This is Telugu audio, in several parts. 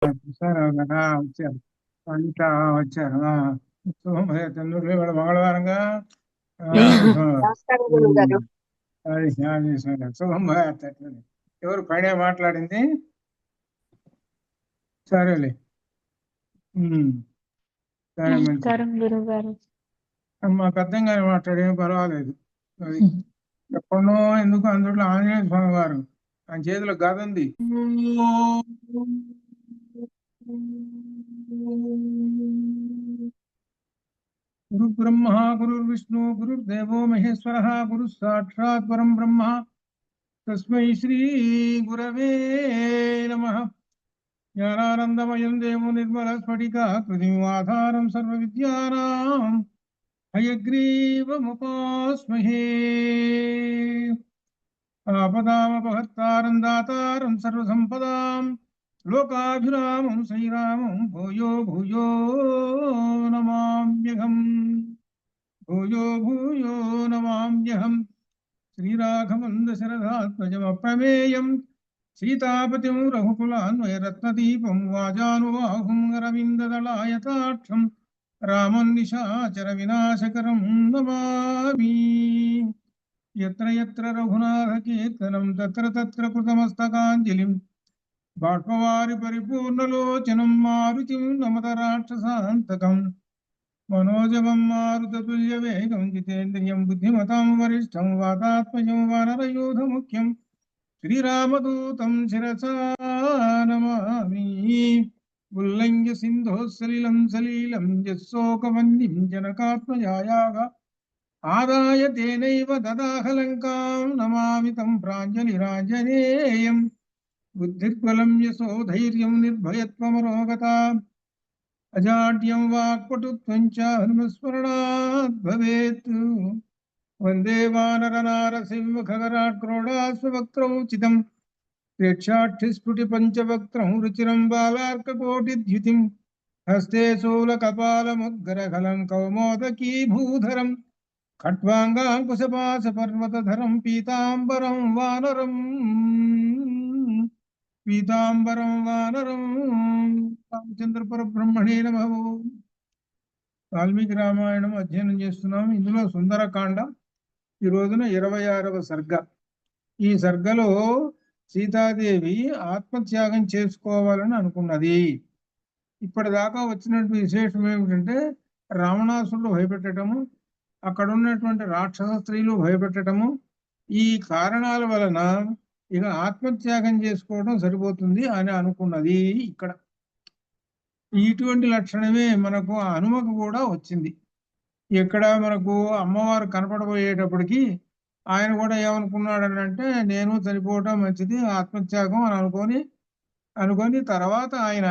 సార్ వచ్చారు. ఇంకా వచ్చారు. తొందరలో ఇవాళ మంగళవారంగా. ఆ, నమస్కారం గురువు ఉమ్, గారు. అది సరే. శుభం. ఎవరు పైన మాట్లాడింది? సరేలే. ఉమ్, సరే, మంచిది. నమస్కారం గురుగారు. మా పెద్దంగానే మాట్లాడేం పర్వాలేదు. అది ఎప్పుడో ఎందుకు అందులో ఆంజనేయ స్వామి వారు ఆయన చేతిలో గద ఉంది. గురు బ్రహ్మ గురు విష్ణు గురుర్దేవో మహేశ్వర గురు సాక్షాత్ పరం బ్రహ్మ తస్మై శ్రీ గురవే నమః. జ్ఞానానందమయం దేవం నిర్మల స్ఫటికాకృతిమాధారం సర్వ విద్యానాం హయగ్రీవముపాస్మహే. ఆపదామపహర్తారం దాతారం సర్వసంపదాం లోకాభిరామం శ్రీరామం భూయో భూయో నమామ్యహం. భూయో భూయో నమామ్యహం. శ్రీరాఘవం దశరథాత్మజమప్రమేయం సీతాపతిం రఘుకులాన్వయరత్నదీపం వాజానుబాహుం అరవిందదళాయతాక్షం రామం నిశాచర వినాశకరం నమామి. యత్ర యత్ర రఘునాథ కీర్తనం తత్ర తత్ర కృతమస్తకాంజలిం బాష్పవారి పరిపూర్ణలోచనం మారుతిం నమత రాక్షసాంతకం మనోజవం మారుతతుల్య వేగం జితేంద్రియం బుద్ధిమతాం వరిష్టం వాతాత్మజం వానరయూధముఖ్యం శ్రీరామదూతం శిరసా నమామి. ఉల్లంఘ్య సింధోః సలిలం సలీలం యశోకవన్నిం జనకాత్మజాయాః ఆదాయ తేనైవ దదాహలంకాం నమామి తం ప్రాంజలిరాంజనేయం. బుద్ధిర్బలం యశోధైర్యం నిర్భయత్వమరోగత అజాడ్యం వాక్పటుత్వం చ హనుమస్మరణాత్ భవేత్. వందే వానరనారసింహఖగరాట్క్రోడాస్వక్త్రౌచితం ప్రేక్షాక్షిస్ఫుటి పంచవక్త్రం రుచిరం బాలార్కకోటిద్యుతిం హస్తే శూలకపాలముద్గరఫలం కౌమోదకీ భూధరం ఖట్వాంగాంకుశపాశపర్వతధరం పీతాంబరం వానరం రామచంద్ర పరబ్రహ్మణే నమః. వాల్మీకి రామాయణం అధ్యయనం చేస్తున్నాం. ఇందులో సుందరకాండ ఈ రోజున 26వ సర్గ. ఈ సర్గలో సీతాదేవి ఆత్మత్యాగం చేసుకోవాలని అనుకున్నది. ఇప్పటిదాకా వచ్చినటువంటి విశేషం ఏమిటంటే రావణాసురుడు భయపెట్టడము, అక్కడ ఉన్నటువంటి రాక్షస స్త్రీలు భయపెట్టడము. ఈ కారణాల వలన ఇక ఆత్మత్యాగం చేసుకోవడం సరిపోతుంది అని అనుకున్నది. ఇక్కడ ఇటువంటి లక్షణమే మనకు ఆ హనుమకు కూడా వచ్చింది. ఎక్కడ మనకు అమ్మవారు కనపడబోయేటప్పటికి ఆయన కూడా ఏమనుకున్నాడని అంటే నేను చనిపోవటం మంచిది ఆత్మత్యాగం అని అనుకొని తర్వాత ఆయన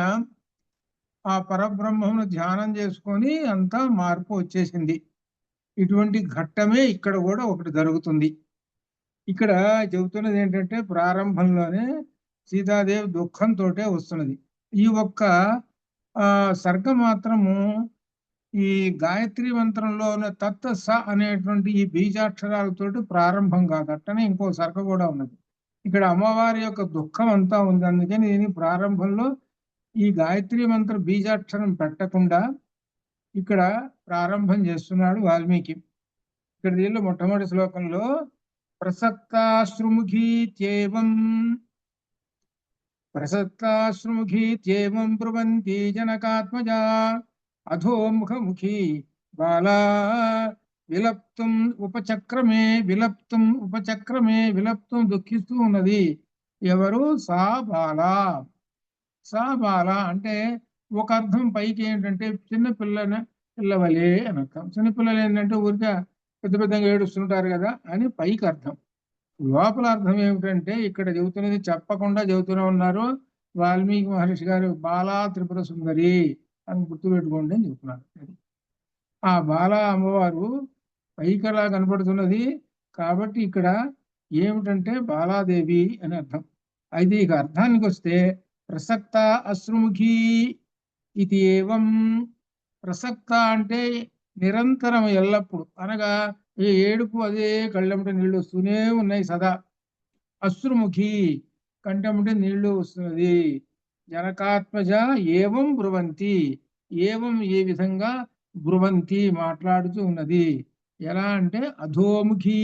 ఆ పరబ్రహ్మను ధ్యానం చేసుకొని అంతా మార్పు వచ్చేసింది. ఇటువంటి ఘట్టమే ఇక్కడ కూడా ఒకటి జరుగుతుంది. ఇక్కడ చెబుతున్నది ఏంటంటే ప్రారంభంలోనే సీతాదేవి దుఃఖంతో వస్తున్నది. ఈ ఒక్క సర్గ మాత్రము ఈ గాయత్రి మంత్రంలో ఉన్న తత్త స అనేటువంటి ఈ బీజాక్షరాలతోటి ప్రారంభం కాదు, అట్టనే ఇంకో సర్గ కూడా ఉన్నది. ఇక్కడ అమ్మవారి యొక్క దుఃఖం అంతా ఉంది. అందుకని దీని ప్రారంభంలో ఈ గాయత్రి మంత్ర బీజాక్షరం పెట్టకుండా ఇక్కడ ప్రారంభం చేస్తున్నాడు వాల్మీకి. ఇక్కడ దీనిలో మొట్టమొదటి శ్లోకంలో ప్రసక్తాశ్రుముఖీత్యేవం బ్రువంతి జనకాత్మజా అధోముఖముఖీ బాలా విలప్తం దుఃఖిస్తూ ఉన్నది. ఎవరు? సా బాల. సా బాల అంటే ఒక అర్థం పైకి ఏంటంటే పిల్లవలే అని అర్థం. చిన్నపిల్లలు ఏంటంటే ఊరికే పెద్ద పెద్దగా ఏడుస్తుంటారు కదా అని పైకి అర్థం. లోపల అర్థం ఏమిటంటే ఇక్కడ చెబుతున్నది చెప్పకుండా చెబుతూనే ఉన్నారు వాల్మీకి మహర్షి గారు. బాలా త్రిపుర సుందరి అని గుర్తుపెట్టుకోండి అని చెప్తున్నారు. ఆ బాలా అమ్మవారు పైకలా కనపడుతున్నది కాబట్టి ఇక్కడ ఏమిటంటే బాలాదేవి అని అర్థం. అయితే ఇక అర్థానికి వస్తే ప్రసక్త అశ్రుముఖి ఇది ఏవం. ప్రసక్త అంటే నిరంతరం ఎల్లప్పుడు, అనగా ఏ ఏడుపు అదే కళ్ళెంట నీళ్లు వస్తూనే ఉన్నాయి సదా. అశ్రుముఖి కంటెంటే నీళ్లు వస్తున్నది. జనకాత్మజ ఏవం బ్రువంతి, ఏవం ఏ విధంగా బ్రువంతి మాట్లాడుతూ ఉన్నది. ఎలా అంటే అధోముఖి,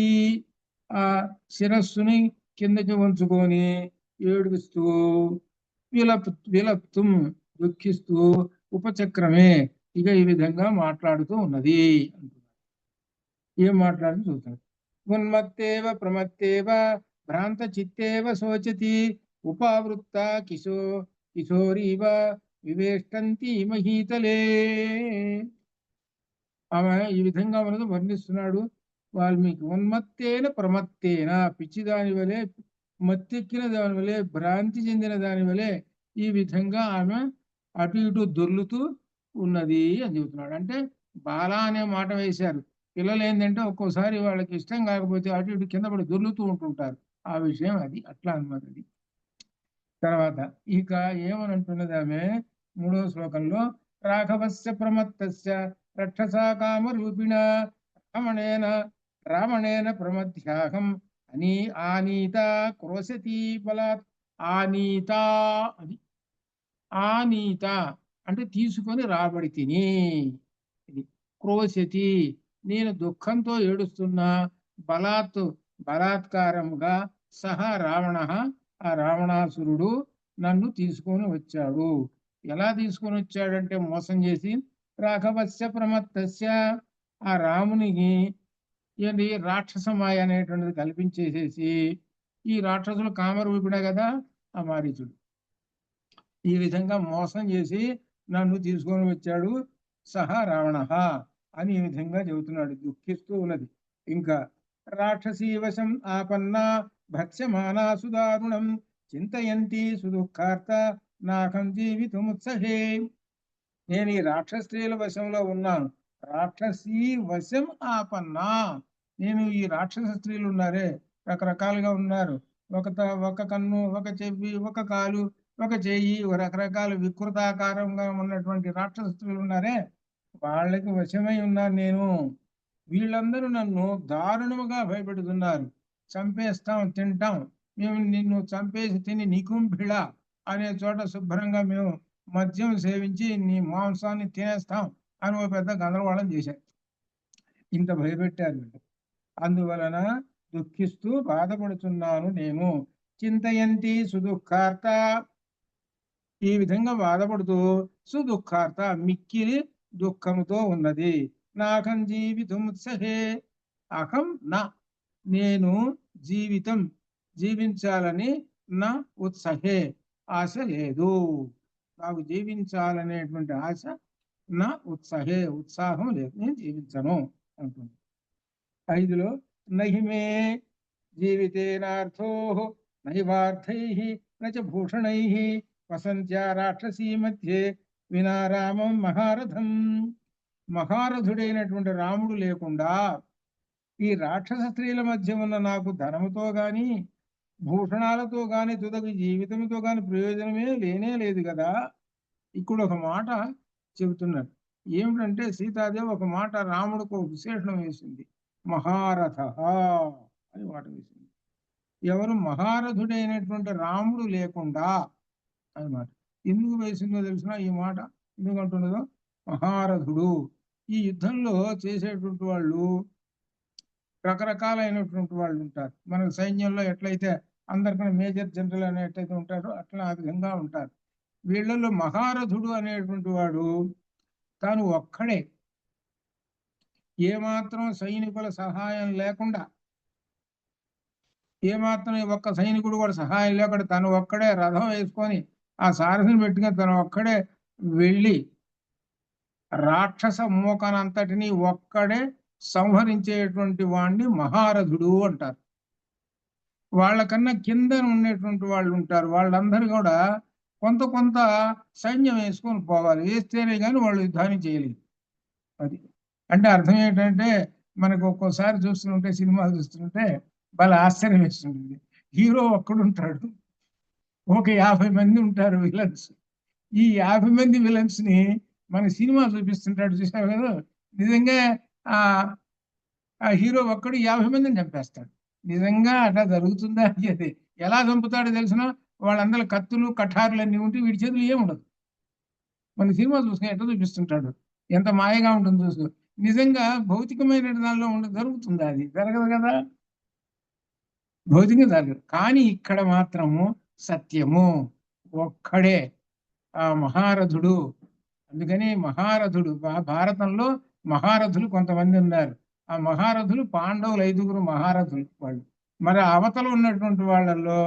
ఆ శిరస్సుని కిందకి ఉంచుకొని ఏడుస్తూ, విలప్తుం దుఃఖిస్తూ, ఉపచక్రమే ఇక ఈ విధంగా మాట్లాడుతూ ఉన్నది అంటున్నారు. ఏం మాట్లాడుతూ చూద్దాం. ఉన్మత్తేవ ప్రమత్తేవ భ్రాంత చిత్తేవ శోచతి ఉపావృత్త కిశోరీవ వివేష్టంతి మహీతలే. ఆమె ఈ విధంగా మనకు వర్ణిస్తున్నాడు వాల్మీకి. ఉన్మత్తేన ప్రమత్తేన, పిచ్చిదాని వలె, మత్తెక్కిన దాని వలె, భ్రాంతి చెందిన దాని వలె ఈ విధంగా ఆమె అటు ఇటు దొర్లుతూ ఉన్నది అని చెబుతున్నాడు. అంటే బాల అనే మాట వేశారు. పిల్లలు ఏంటంటే ఒక్కోసారి వాళ్ళకి ఇష్టం కాకపోతే అటు ఇటు కింద పడి దొర్లుతూ ఉంటుంటారు. ఆ విషయం అది అట్లా అన్నమాట. అది తర్వాత ఇక ఏమని అంటున్నది ఆమె మూడవ శ్లోకంలో, రాఘవస్య ప్రమత్తస్య రక్షసా కామ రూపిణ రామణేన రావణేన ప్రమధ్యాహం అని ఆనీత క్రోశతి బలాత్. ఆనీత, అది ఆనీత అంటే తీసుకొని రాబడి తిని, ఇది క్రోశతి నేను దుఃఖంతో ఏడుస్తున్నా, బలాత్కారముగా సహా రావణ, ఆ రావణాసురుడు నన్ను తీసుకొని వచ్చాడు. ఎలా తీసుకొని వచ్చాడంటే మోసం చేసి, రాఘవస్య ప్రమత్తస్య ఆ రామునికి ఏంటి రాక్షసమాయ అనేటువంటిది కల్పించేసేసి, ఈ రాక్షసులు కామరూపిడే కదా ఆ మారీచుడు, ఈ విధంగా మోసం చేసి నన్ను తీసుకొని వచ్చాడు సహా రావణ అని ఈ విధంగా చెబుతున్నాడు, దుఃఖిస్తూ ఉన్నది. ఇంకా రాక్షసీ వశం ఆపన్న భక్ష్యమానా సుదారుణం చింతయంతి సుదుఃఖార్త నాకం జీవితముత్సహే. నేను ఈ రాక్షస స్త్రీల వశంలో ఉన్నాను. రాక్షసీ వశం ఆపన్నా, నేను ఈ రాక్షస స్త్రీలు ఉన్నారే, రకరకాలుగా ఉన్నారు. ఒక కన్ను, ఒక చెవి, ఒక కాలు, ఒక చెయ్యి, రకరకాల వికృతాకారంగా ఉన్నటువంటి రాక్షస స్త్రీలు ఉన్నారే, వాళ్ళకి వశమై ఉన్నాను నేను. వీళ్ళందరూ నన్ను దారుణముగా భయపెడుతున్నారు. చంపేస్తాం, తింటాం, మేము నిన్ను చంపేసి తిని నికుంభిళ అనే చోట శుభ్రంగా మేము మద్యం సేవించి నీ మాంసాన్ని తినేస్తాం అని ఒక పెద్ద గందరగోళం చేశారు. ఇంత భయపెట్టారు. అందువలన దుఃఖిస్తూ బాధపడుతున్నాను నేను. చింతయంతి సుదుఃఖార్త, ఈ విధంగా బాధపడుతూ, సుదుఃఖార్త మిక్కిలి దుఃఖముతో ఉన్నది. నాకం జీవితముత్సహే, అహం నా నేను జీవించాలని నా ఉత్సహే ఆశ లేదు, నాకు జీవించాలనేటువంటి ఆశ నా ఉత్సహే ఉత్సాహం లేదు, నేను జీవించను అంటుంది. 5లో నహిమే జీవితేనార్థో నైవార్థై నచ భూషణై వసంత్యా రాక్షసీ మధ్యే వినా రామం మహారథం. మహారథుడైనటువంటి రాముడు లేకుండా ఈ రాక్షస స్త్రీల మధ్య ఉన్న నాకు ధనముతో గాని భూషణాలతో గాని తుదకు జీవితంతో గాని ప్రయోజనమే లేనే లేదు కదా. ఇక్కడ ఒక మాట చెబుతున్నాడు. ఏమిటంటే సీతాదేవి ఒక మాట రాముడికి ఒక విశేషణం వేసింది, మహారథ అని మాట వేసింది. ఎవరు మహారథుడైనటువంటి రాముడు లేకుండా అన్నమాట. ఎందుకు వేసిందో తెలిసిన ఈ మాట ఎందుకు అంటున్నదో, మహారథుడు ఈ యుద్ధంలో చేసేటువంటి వాళ్ళు రకరకాలైనటువంటి వాళ్ళు ఉంటారు. మన సైన్యంలో ఎట్లయితే అందరికన్నా మేజర్ జనరల్ అని ఎట్లయితే ఉంటారో అట్లా ఆ విధంగా ఉంటారు. వీళ్ళల్లో మహారథుడు అనేటువంటి వాడు తాను ఒక్కడే, ఏమాత్రం సైనికుల సహాయం లేకుండా, ఏమాత్రం ఒక్క సైనికుడు కూడా సహాయం లేకుండా తను ఒక్కడే రథం వేసుకొని ఆ సారథిని పెట్టుకొని తను ఒక్కడే వెళ్ళి రాక్షస మూకనంతటిని ఒక్కడే సంహరించేటువంటి వాణ్ణి మహారథుడు అంటారు. వాళ్ళకన్నా కింద ఉండేటువంటి వాళ్ళు ఉంటారు, వాళ్ళందరూ కూడా కొంత సైన్యం వేసుకొని పోవాలి, వేస్తేనే కానీ వాళ్ళు యుద్ధాన్ని చేయలేదు. అది అంటే అర్థం ఏంటంటే, మనకు ఒక్కోసారి చూస్తుంటే సినిమాలు చూస్తుంటే వాళ్ళ ఆశ్చర్యం వేస్తుంటుంది. హీరో ఒక్కడుంటాడు, ఒక 50 మంది ఉంటారు విలన్స్. ఈ 50 మంది విలన్స్ ని మన సినిమా చూపిస్తుంటాడు, చూసావు కదా. నిజంగా ఆ ఆ హీరో ఒక్కడు 50 మందిని చంపేస్తాడు. నిజంగా అట్లా జరుగుతుందా? అది ఎలా చంపుతాడో తెలిసిన వాళ్ళందరూ కత్తులు కఠారులు అన్నీ ఉంటే వీడి చేతులు ఏముండదు. మన సినిమా చూసుకుని ఎట్లా చూపిస్తుంటాడు, ఎంత మాయగా ఉంటుంది చూసు. నిజంగా భౌతికమైన దానిలో జరుగుతుందా? అది జరగదు కదా, భౌతికంగా జరగదు. కానీ ఇక్కడ మాత్రము సత్యము ఒక్కడే ఆ మహారథుడు. అందుకని మహారథుడు భారతంలో మహారథులు కొంతమంది ఉన్నారు. ఆ మహారథులు పాండవులు 5గురు మహారథులు వాళ్ళు. మరి అవతల ఉన్నటువంటి వాళ్ళల్లో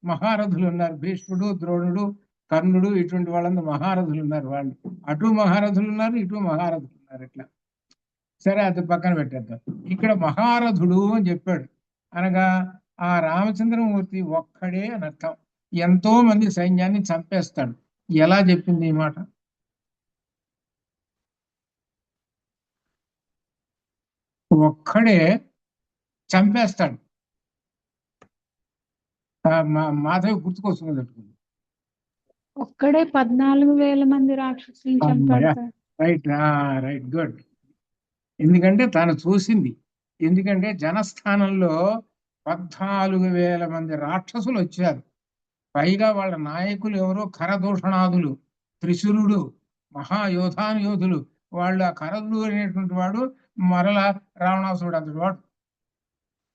మహారథులు ఉన్నారు, భీష్ముడు, ద్రోణుడు, కర్ణుడు, ఇటువంటి వాళ్ళందరూ మహారథులు ఉన్నారు. వాళ్ళు అటు మహారథులు ఉన్నారు, ఇటు మహారథులు ఉన్నారు. ఇట్లా సరే, అది పక్కన పెట్టేద్దాం. ఇక్కడ మహారథుడు అని చెప్పాడు అనగా ఆ రామచంద్రమూర్తి ఒక్కడే అని అర్థం. ఎంతో మంది సైన్యాన్ని చంపేస్తాడు. ఎలా చెప్పింది ఈ మాట? ఒక్కడే చంపేస్తాడు. మాధవి గుర్తుకొస్తుంది పెట్టుకుంది. ఒక్కడే 14,000 మంది రాక్షసులు చంపాడు. Right, right, good. ఎందుకంటే తను చూసింది. ఎందుకంటే జనస్థానంలో 14,000 మంది రాక్షసులు వచ్చారు. పైగా వాళ్ళ నాయకులు ఎవరో ఖరదూషణాదులు, త్రిశూరుడు, మహాయోధానుయోధులు. వాళ్ళు ఆ ఖరదుడు అనేటువంటి వాడు మరల రావణాసురుడు అంతటి వాడు.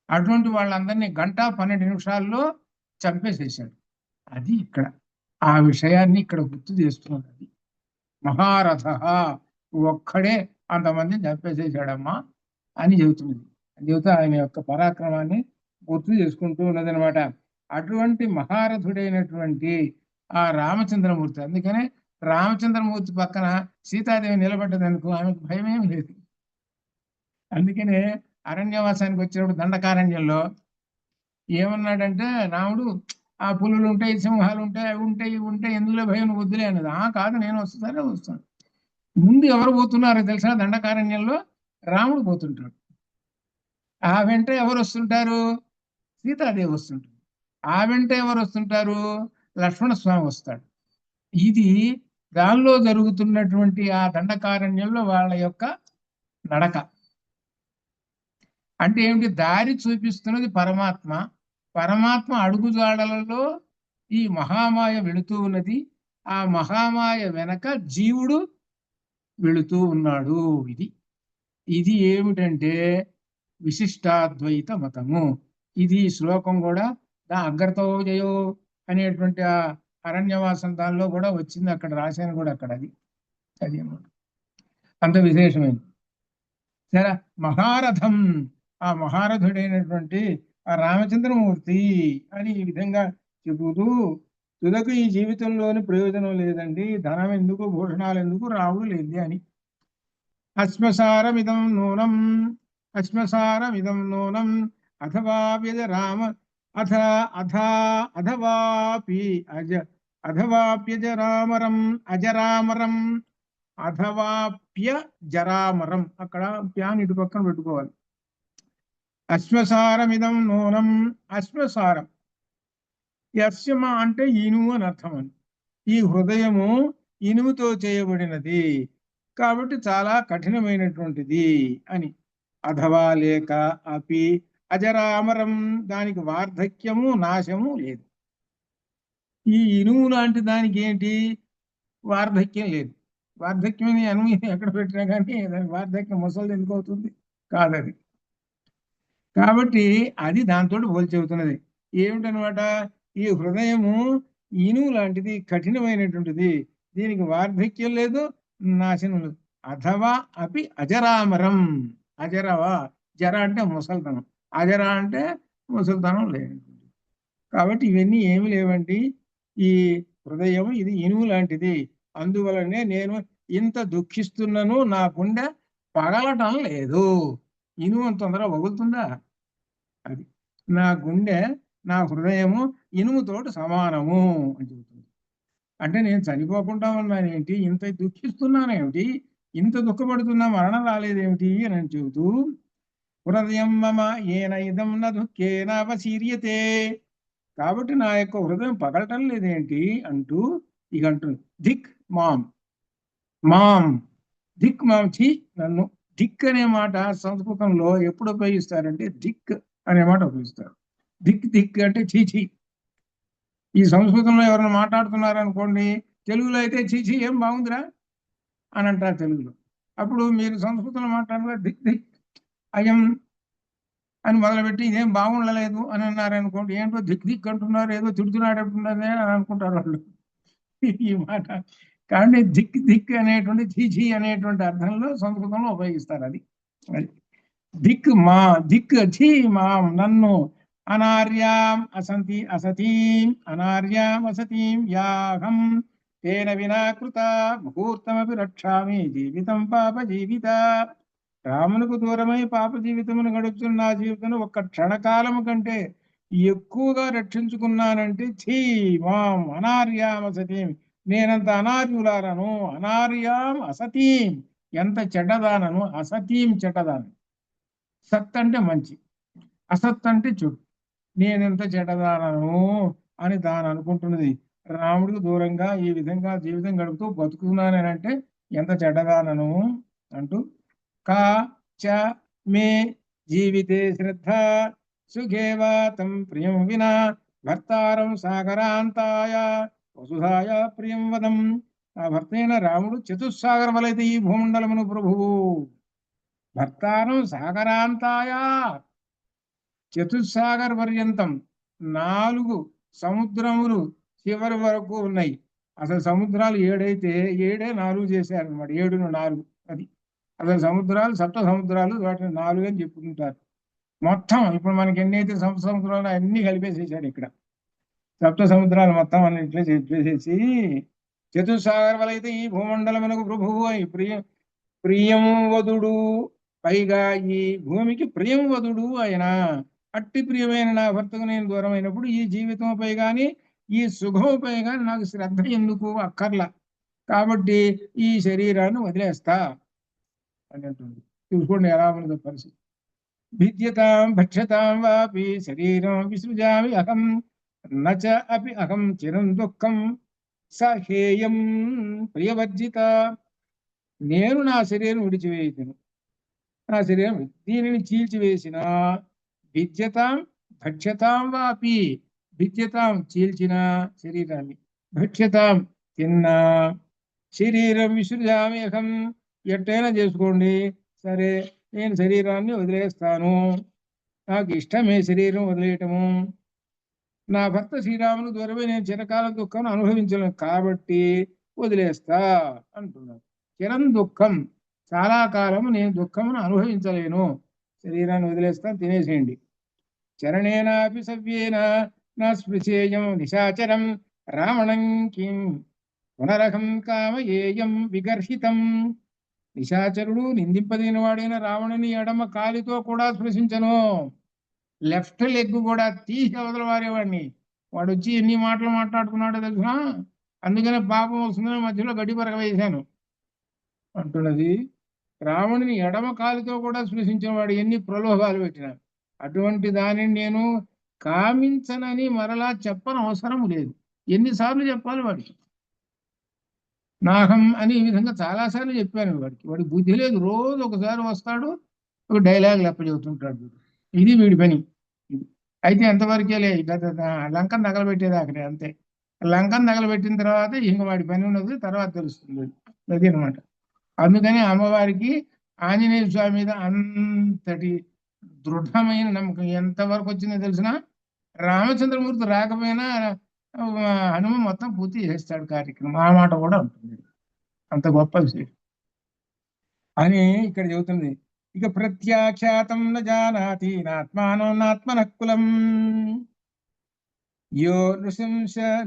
అటువంటి వాళ్ళందరినీ 1:12 చంపేసేసాడు. అది ఇక్కడ ఆ విషయాన్ని ఇక్కడ గుర్తు చేస్తున్నది. అది మహారథ ఒక్కడే అంతమందిని చంపేసేసాడమ్మా అని చెబుతున్నది. చెబుతూ ఆయన యొక్క పరాక్రమాన్ని గుర్తు చేసుకుంటూ ఉన్నదనమాట. అటువంటి మహారథుడైనటువంటి ఆ రామచంద్రమూర్తి. అందుకనే రామచంద్రమూర్తి పక్కన సీతాదేవి నిలబడ్డదనుకో ఆమెకు భయమేం లేదు. అందుకనే అరణ్యవాసానికి వచ్చినప్పుడు దండకారణ్యంలో ఏమన్నాడంటే రాముడు, ఆ పులులు ఉంటాయి, సింహాలు ఉంటాయి, అవి ఉంటాయి, ఇవి ఉంటాయి, ఎందులో భయం వద్దులే అన్నది. కాదు, నేను వస్తానే వస్తాను. ముందు ఎవరు పోతున్నారో తెలిసిన దండకారణ్యంలో రాముడు పోతుంటాడు. ఆ వెంట ఎవరు వస్తుంటారు? సీతాదేవి వస్తుంటారు. ఆ వెంట ఎవరు వస్తుంటారు? లక్ష్మణస్వామి వస్తాడు. ఇది దానిలో జరుగుతున్నటువంటి ఆ దండకారణ్యంలో వాళ్ళ యొక్క నడక. అంటే ఏమిటి? దారి చూపిస్తున్నది పరమాత్మ. పరమాత్మ అడుగుజాడలలో ఈ మహామాయ వెళుతూ ఉన్నది. ఆ మహామాయ వెనక జీవుడు వెళుతూ ఉన్నాడు. ఇది ఏమిటంటే విశిష్టాద్వైత మతము. ఇది శ్లోకం కూడా అగ్రతో జయో అనేటువంటి ఆ అరణ్యవాసం దానిలో కూడా వచ్చింది. అక్కడ రాశాను కూడా అక్కడ. అది అంత విశేషమైంది. సరే, మహారథం, ఆ మహారథుడైనటువంటి ఆ రామచంద్రమూర్తి అని ఈ విధంగా చెబుతూ, తుదకు ఈ జీవితంలోని ప్రయోజనం లేదండి, ధనం ఎందుకు, భూషణాలు ఎందుకు, రాముడు లేదు అని. అశ్మసారమిదం నూనం, అశ్మసారమిదం నూనం అథవా రామ అథ అథ అథవాపి అథవాప్యజరామరం అజరామరం అథవాప్య జరామరం. అక్కడ ప్యాన్ ఇటు పక్కన పెట్టుకోవాలి. అశ్మసారమిదం నూనం, అశ్మసారం యస్యమ అంటే ఇనుము అని అర్థం. అని ఈ హృదయము ఇనుముతో చేయబడినది కాబట్టి చాలా కఠినమైనటువంటిది అని. అథవా లేక అపి అజరామరం, దానికి వార్ధక్యము నాశము లేదు. ఈ ఇనుము లాంటి దానికి ఏంటి? వార్ధక్యం లేదు. వార్ధక్యం ఎక్కడ పెట్టినా కానీ దానికి వార్ధక్యం ముసలిది ఎందుకు అవుతుంది? కాదది. కాబట్టి అది దాంతో పోల్చి చెబుతున్నది. ఏమిటనమాట? ఈ హృదయము ఇనుము లాంటిది, కఠినమైనటువంటిది, దీనికి వార్ధక్యం లేదు, నాశనం లేదు. అథవా అపి అజరామరం. అజరవా, జర అంటే ముసలితనం, అజర అంటే ముసలితనం లేదు. కాబట్టి ఇవన్నీ ఏమి లేవండి. ఈ హృదయం ఇది ఇనుము లాంటిది. అందువలనే నేను ఇంత దుఃఖిస్తున్నాను, నా గుండె పగలటం లేదు. ఇనుము తొందరగా పగులుతుందా? అది నా గుండె, నా హృదయము ఇనుముతోటి సమానము అని చెబుతుంది. అంటే నేను చనిపోకుండా ఉన్నానేంటి, ఇంత దుఃఖిస్తున్నానేమిటి, ఇంత దుఃఖపడుతున్నా, మరణం రాలేదేమిటి అని చెబుతూ, హృదయం మమ ఏన ఇదం న దుఃఖేన అవశీర్యతే. కాబట్టి నా యొక్క హృదయం పగలటం లేదేంటి అంటూ ఇక అంటుంది. ధిక్ మాం, మాం ధిక్ మాం, ఛీ నన్ను. ధిక్ అనే మాట సంస్కృతంలో ఎప్పుడు ఉపయోగిస్తారంటే ధిక్ అనే మాట ఉపయోగిస్తారు. ధిక్ ధిక్ అంటే చీచి. ఈ సంస్కృతంలో ఎవరైనా మాట్లాడుతున్నారనుకోండి, తెలుగులో అయితే చీచీ ఏం బాగుందిరా అని అంటారు తెలుగులో. అప్పుడు మీరు సంస్కృతంలో మాట్లాడిన దిక్ దిక్ అయం అని మొదలుపెట్టి ఇదేం బాగుండలేదు అని అన్నారనుకోండి, ఏంటో దిక్ దిక్ అంటున్నారు, ఏదో తిడుతున్నాడు అంటున్నదే అని అనుకుంటారు వాళ్ళు ఈ మాట. కాబట్టి దిక్ దిక్ అనేటువంటి చీచీ అనేటువంటి అర్థంలో సంస్కృతంలో ఉపయోగిస్తారు. అది అది దిక్ మా దిక్ ఛీ మాం నన్ను అనార్యాం అసంతి అసతీం అనార్యాం అసతీం యాహం తేన వినా కృత ముహూర్తమపి రక్షామి జీవితం పాప జీవిత. రామునికి దూరమై పాప జీవితమును గడుపుతున్న నా జీవితం ఒక్క క్షణకాలము కంటే ఎక్కువగా రక్షించుకున్నానంటే ఛీ మాం అనార్యాం అసతీం, నేనంత అనార్యులారను. అనార్యాం అసతీం, ఎంత చెడ్డదానను. అసతీం చెడ్డదాను. సత్ అంటే మంచి, అసత్ అంటే చెడు. నేనెంత చెడ్డదానను అని దాని అనుకుంటున్నది. రాముడికి దూరంగా ఈ విధంగా జీవితం గడుపుతూ బతుకుతున్నానంటే ఎంత చెడ్డదానను అంటూ కా చ మే జీవితే శ్రద్ధ సుఖేవా తం ప్రియం వినా భర్తారం సాగరాంతాయ వసుధాయ ప్రియం వదం. ఆ భర్త అయిన రాముడు చతుస్సాగర వలైతే ఈ భూమండలమును ప్రభువు. భర్తారం సాగరాంతాయ, చతుస్సాగర్ పర్యంతం 4 సముద్రములు చివరి వరకు ఉన్నాయి. అసలు సముద్రాలు 7 అయితే 7 4 చేశారనమాట. 7ను 4 అది. అసలు సముద్రాలు సప్త సముద్రాలు, వాటిని 4 అని చెప్పుకుంటారు. మొత్తం ఇప్పుడు మనకి ఎన్నైతే సముద్రాలు అన్ని కలిపేసేసాడు ఇక్కడ. సప్త సముద్రాలు మొత్తం అన్నింటిలో చెప్పేసేసి చతుస్సాగర్ వలైతే ఈ భూమండలమునకు ప్రభువు అయి ప్రియం వదుడు, పైగా ఈ భూమికి ప్రియం వదుడు ఆయన. అట్టి ప్రియమైన నా భర్తకు నేను దూరం అయినప్పుడు ఈ జీవితంపై కానీ ఈ సుఖంపై కానీ నాకు శ్రద్ధ ఎందుకు అక్కర్లా. కాబట్టి ఈ శరీరాన్ని వదిలేస్తా అని అంటుంది. చూసుకోండి ఎలా ఉన్నదో పరిస్థితి. భిద్యతాం భక్ష్యతాం వాపి శరీరం విసృజామి అహం నచ అపి అహం చిరం దుఃఖం సహేయం ప్రియవర్జిత. నేను నా శరీరం విడిచివేయుదును. నా శరీరం దీనిని చీల్చివేసిన భిద్యతాం భక్ష్యతాం వాపి, భిద్యతాం చీల్చిన శరీరాన్ని, భక్ష్యతాం తిన్న శరీరం విసృజామి అహం, ఎట్టైనా చేసుకోండి సరే నేను శరీరాన్ని వదిలేస్తాను. నాకు ఇష్టమే శరీరం వదిలేయటము. నా భర్త శ్రీరామును దూరమే నేను చిరకాలం దుఃఖం అనుభవించలేను కాబట్టి వదిలేస్తా అంటున్నాను. చిరం దుఃఖం, చాలా కాలం నేను దుఃఖమును అనుభవించలేను, శరీరాన్ని వదిలేస్తాను, తినేసేయండి. చరణేనాపి సవ్యేన నా స్పృశేయం నిశాచరం రావణం కిం పునరహం కామయేయం విగర్హితం. నిశాచరుడు నిందింపదగిన వాడైన రావణుని ఎడమ కాలితో కూడా స్పృశించను. లెఫ్ట్ లెగ్ కూడా తీసి అవతల వారేవాడిని. వాడు వచ్చి ఎన్ని మాటలు మాట్లాడుకున్నాడో తెలుసా, అందుకనే పాపం వస్తుందని మధ్యలో గడ్డి పరగ వేశాను అంటున్నది. రావణుని ఎడమ కాలుతో కూడా స్పృశించిన వాడు ఎన్ని ప్రలోభాలు పెట్టినా అటువంటి దానిని నేను కామించనని మరలా చెప్పని అవసరం లేదు. ఎన్నిసార్లు చెప్పాలి వాడికి? నాహం అని ఈ విధంగా చాలాసార్లు చెప్పాను వాడికి. వాడికి బుద్ధి లేదు. రోజు ఒకసారి వస్తాడు, ఒక డైలాగ్ చెబుతుంటాడు. ఇది వీడి పని. అయితే ఎంతవరకేలే లంకను తగలబెట్టేదాకనే అంతే. లంకను తగలబెట్టిన తర్వాత ఇంక వాడి పని ఉన్నది తర్వాత తెలుస్తుంది. అది అనమాట. అందుకని అమ్మవారికి ఆంజనేయ స్వామి మీద అంతటి దృఢమైన నమ్మకం ఎంతవరకు వచ్చిందో తెలిసిన, రామచంద్రమూర్తి రాకపోయినా హనుమ మొత్తం పూర్తి చేస్తాడు కార్యక్రమం. ఆ మాట కూడా ఉంటుంది. అంత గొప్ప విషయం అని ఇక్కడ చెబుతుంది. ఇక ప్రత్యాఖ్యాతం న జానాతి నాత్మానం నాత్మనకులం యో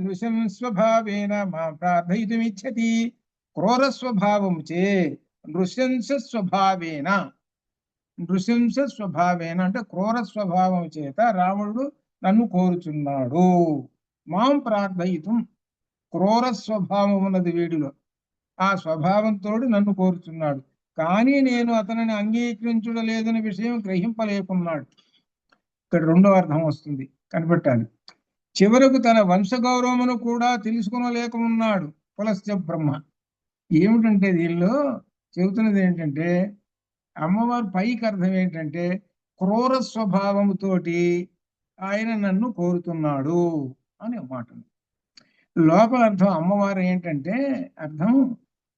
నృశంస్వభావేన మా ప్రార్థయితుమిచ్చతి క్రూర స్వభావం చే నృశంస స్వభావేన. నృశంస స్వభావేన అంటే క్రూర స్వభావం చేత రాముడు నన్ను కోరుచున్నాడు. మాం ప్రార్థయితం, క్రూర స్వభావం ఉన్నది వీడిలో, ఆ స్వభావంతో నన్ను కోరుచున్నాడు. కానీ నేను అతనిని అంగీకరించలేదనే విషయం గ్రహింపలేకున్నాడు. ఇక్కడ రెండో అర్థం వస్తుంది, కనిపెట్టాలి. చివరకు తన వంశగౌరవమును కూడా తెలుసుకునలేకున్నాడు పులస్త్య బ్రహ్మ. ఏమిటంటే దీనిలో చెబుతున్నది ఏంటంటే, అమ్మవారు పైకి అర్థం ఏంటంటే క్రూర స్వభావముతోటి ఆయన నన్ను కోరుతున్నాడు అని మాట. లోపల అర్థం అమ్మవారు ఏంటంటే అర్థం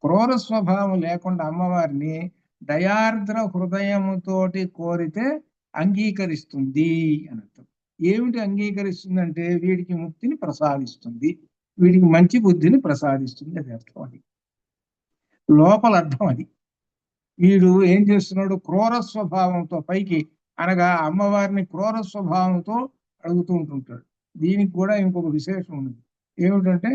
క్రూర స్వభావం లేకుండా అమ్మవారిని దయార్ద్ర హృదయముతోటి కోరితే అంగీకరిస్తుంది అని అర్థం. ఏమిటి అంగీకరిస్తుందంటే వీడికి ముక్తిని ప్రసాదిస్తుంది, వీడికి మంచి బుద్ధిని ప్రసాదిస్తుంది, అది అర్థం. అది లోపల అర్థం. అది వీడు ఏం చేస్తున్నాడు, క్రూర స్వభావంతో పైకి అనగా అమ్మవారిని క్రూర స్వభావంతో అడుగుతూ ఉంటుంటాడు. దీనికి కూడా ఇంకొక విశేషం ఉంది. ఏమిటంటే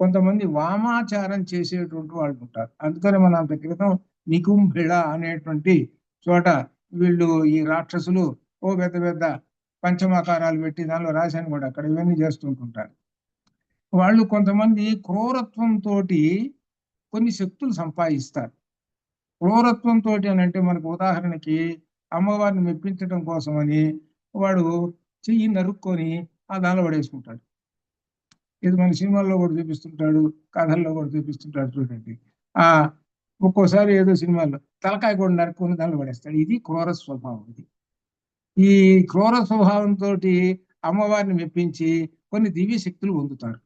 కొంతమంది వామాచారం చేసేటువంటి వాళ్ళు ఉంటారు. అందుకని మన అంత క్రితం నికుంభిళ అనేటువంటి చోట వీళ్ళు ఈ రాక్షసులు పెద్ద పెద్ద పంచమాకారాలు పెట్టి దానిలో రాశాను కూడా, అక్కడ ఇవన్నీ చేస్తుంటుంటారు. వాళ్ళు కొంతమంది క్రూరత్వంతో కొన్ని శక్తులు సంపాదిస్తారు. క్రూరత్వంతో అని అంటే మనకు ఉదాహరణకి అమ్మవారిని మెప్పించడం కోసమని వాడు చెయ్యి నరుక్కొని ఆ దానిలో పడేసుకుంటాడు. ఇది మన సినిమాల్లో కూడా చూపిస్తుంటాడు, కథల్లో కూడా చూపిస్తుంటాడు. చూడండి, ఆ ఒక్కోసారి ఏదో సినిమాల్లో తలకాయ కూడా నరుక్కొని దానిలో పడేస్తాడు. ఇది క్రూర స్వభావం. ఇది ఈ క్రూర స్వభావంతో అమ్మవారిని మెప్పించి కొన్ని దివ్య శక్తులు పొందుతారు.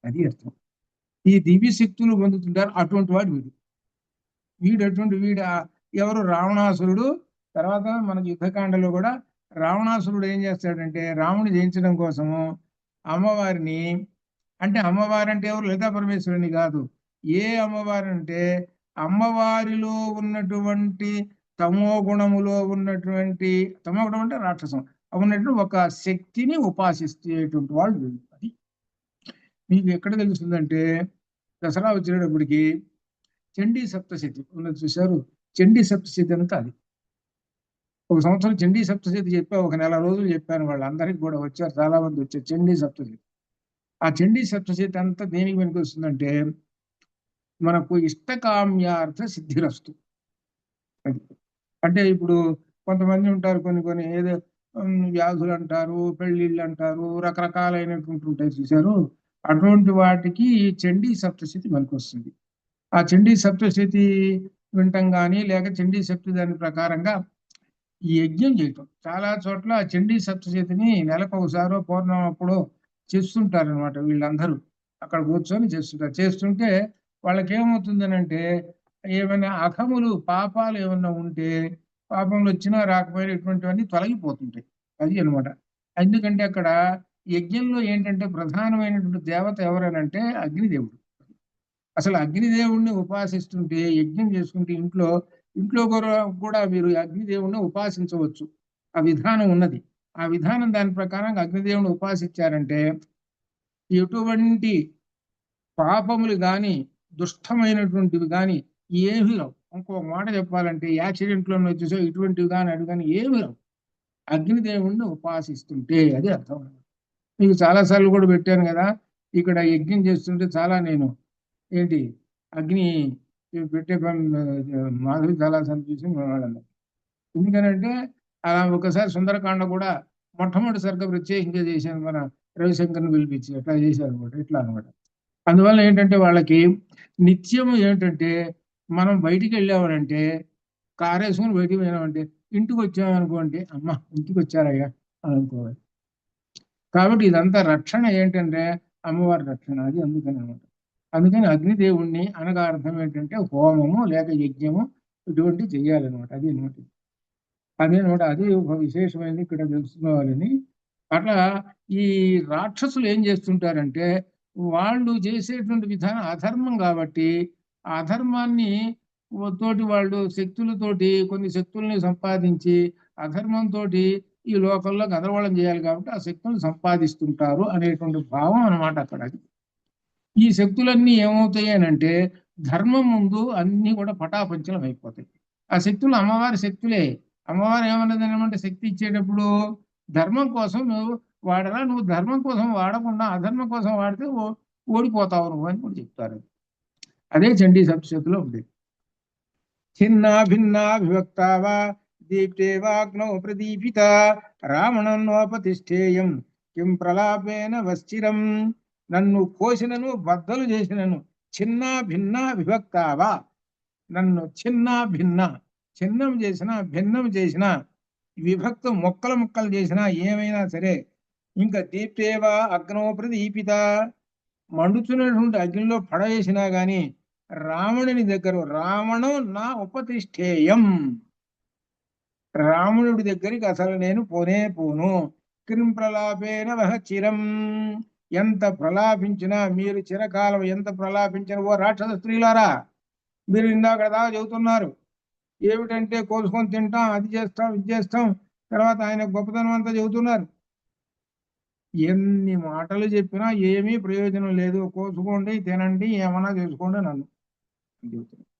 అది అర్థం. ఈ దివ్య శక్తులు పొందుతుంటారు అటువంటి వాడు వీడు అటువంటి ఎవరు రావణాసురుడు. తర్వాత మనకి యుద్ధకాండలో కూడా రావణాసురుడు ఏం చేస్తాడంటే రాముని జయించడం కోసము అమ్మవారిని, అంటే అమ్మవారు అంటే ఎవరు లలితా పరమేశ్వరుని కాదు, ఏ అమ్మవారు అంటే అమ్మవారిలో ఉన్నటువంటి తమో గుణములో ఉన్నటువంటి, తమో గుణం అంటే రాక్షసం ఉన్నటువంటి ఒక శక్తిని ఉపాసిస్తేటువంటి వాళ్ళు వీళ్ళు. అది మీకు ఎక్కడ తెలుస్తుందంటే దసరా వచ్చేటప్పటికి చండీ సప్తశతి ఉన్నది చూశారు. చండీ సప్తశతి అంతా అది. ఒక సంవత్సరం చండీ సప్తశతి చెప్పా, ఒక నెల రోజులు చెప్పాను. వాళ్ళందరికీ కూడా వచ్చారు, చాలా మంది వచ్చారు. చండీ సప్తశతి, ఆ చండీ సప్తశతి అంతా దేనికి పనికి వస్తుందంటే మనకు ఇష్టకామ్యార్థ సిద్ధిరస్తు. అంటే ఇప్పుడు కొంతమంది ఉంటారు, కొన్ని ఏదో వ్యాధులు అంటారు, పెళ్లిళ్ళు అంటారు, రకరకాలైనటువంటి ఉంటాయి చూశారు. అటువంటి వాటికి చండీ సప్తశతి మనకు వస్తుంది. ఆ చండీ సప్తశతి వింటాం కానీ లేక చండీ సప్తశతి దాని ప్రకారంగా ఈ యజ్ఞం చేయటం. చాలా చోట్ల ఆ చండీ సప్తశతిని నెలకు ఒకసారో పౌర్ణమి అప్పుడు చేస్తుంటారు అనమాట. వీళ్ళందరూ అక్కడ కూర్చొని చేస్తుంటారు. చేస్తుంటే వాళ్ళకి ఏమవుతుందని అంటే ఏమైనా అఘములు పాపాలు ఏమన్నా ఉంటే, పాపంలో వచ్చినా రాకపోయినా ఇటువంటివన్నీ తొలగిపోతుంటాయి. అది అనమాట. ఎందుకంటే అక్కడ యజ్ఞంలో ఏంటంటే ప్రధానమైనటువంటి దేవత ఎవరనంటే అగ్నిదేవుడు. అసలు అగ్నిదేవుణ్ణి ఉపాసిస్తుంటే, యజ్ఞం చేసుకుంటే ఇంట్లో కూడా మీరు అగ్నిదేవుణ్ణి ఉపాసించవచ్చు. ఆ విధానం ఉన్నది. ఆ విధానం దాని ప్రకారం అగ్నిదేవుని ఉపాసించారంటే ఎటువంటి పాపములు కానీ దుష్టమైనటువంటివి కానీ ఏమీ రావు. ఇంకో మాట చెప్పాలంటే యాక్సిడెంట్లో వచ్చేసో ఇటువంటివి కానీ అవి కానీ ఏమీ రావు అగ్నిదేవుణ్ణి ఉపాసిస్తుంటే. అది అర్థం. మీకు చాలాసార్లు కూడా పెట్టాను కదా, ఇక్కడ యజ్ఞం చేస్తుంటే చాలా నేను ఏంటి అగ్ని పెట్టే మాధవి చాలాసార్లు చూసి వాళ్ళం. ఎందుకనంటే అలా ఒకసారి సుందరకాండ కూడా మొట్టమొదటిసారిగా ప్రత్యేకంగా చేశాను, మన రవిశంకర్ని పిలిపించి అట్లా చేశారు అనమాట. ఇట్లా అనమాట. అందువల్ల ఏంటంటే వాళ్ళకి నిత్యం ఏంటంటే మనం బయటికి వెళ్ళామనంటే కారు వేసుకుని బయటికి పోయినామంటే ఇంటికి వచ్చామనుకోండి, అమ్మ ఇంటికి వచ్చారయ్యా అని అనుకోవాలి. కాబట్టి ఇదంతా రక్షణ ఏంటంటే అమ్మవారి రక్షణ. అది అందుకని అనమాట. అందుకని అగ్నిదేవుణ్ణి అనగా అర్థం ఏంటంటే హోమము లేక యజ్ఞము ఇటువంటి చెయ్యాలన్నమాట. అది అనమాట. అదేనమాట. అది ఒక విశేషమైనది ఇక్కడ తెలుసుకోవాలని. అట్లా ఈ రాక్షసులు ఏం చేస్తుంటారంటే వాళ్ళు చేసేటువంటి విధానం అధర్మం కాబట్టి ఆ అధర్మాన్ని తోటి వాళ్ళు శక్తులతోటి కొన్ని శక్తుల్ని సంపాదించి అధర్మంతో ఈ లోకంలో గందరగోళం చేయాలి కాబట్టి ఆ శక్తులను సంపాదిస్తుంటారు అనేటువంటి భావం అనమాట అక్కడ. ఈ శక్తులన్నీ ఏమవుతాయి అని అంటే ధర్మం ముందు అన్ని కూడా పటాపంచలం అయిపోతాయి. ఆ శక్తులు అమ్మవారి శక్తులే. అమ్మవారు ఏమన్నది అనమాట, శక్తి ఇచ్చేటప్పుడు ధర్మం కోసం నువ్వు వాడరా, నువ్వు ధర్మం కోసం వాడకుండా అధర్మం కోసం వాడితే ఓడిపోతావు నువ్వు అని కూడా చెప్తారు. అదే చండీ సప్తశతిలో ఉంది. చిన్న భిన్న విభక్తావా దీప్తే వాగ్నో ప్రదీపిత రావణం నోపతిష్ఠేయం కిం ప్రలాపేన వశ్చిరం. నన్ను కోసినను బద్దలు చేసినను చిన్న భిన్న విభక్తావా, నన్ను చిన్న భిన్న చిన్నం చేసిన భిన్నం చేసిన విభక్తం ముక్కలు చేసినా ఏమైనా సరే ఇంకా దీప్తేవా అగ్నో ప్రదీపిత మండుచున్నటువంటి అగ్నిలో పడవేసినా గాని రావణుని దగ్గర రావణం నా ఉపతిష్ఠేయం, రావణుడి దగ్గరికి అసలు నేను పోనే పోను. క్రిం ప్రలాపేన వహ చిరం, ఎంత ప్రలాపించినా మీరు చిరకాలం ఎంత ప్రలాపించిన ఓ రాక్షస స్త్రీలారా, మీరు ఇందాక దాకా చెబుతున్నారు ఏమిటంటే కోసుకొని తింటాం, అది చేస్తాం, ఇది చేస్తాం, తర్వాత ఆయన గొప్పతనం అంతా చెబుతున్నారు. ఎన్ని మాటలు చెప్పినా ఏమీ ప్రయోజనం లేదు. కోసుకోండి, తినండి, ఏమన్నా చేసుకోండి నన్ను చెబుతున్నారు.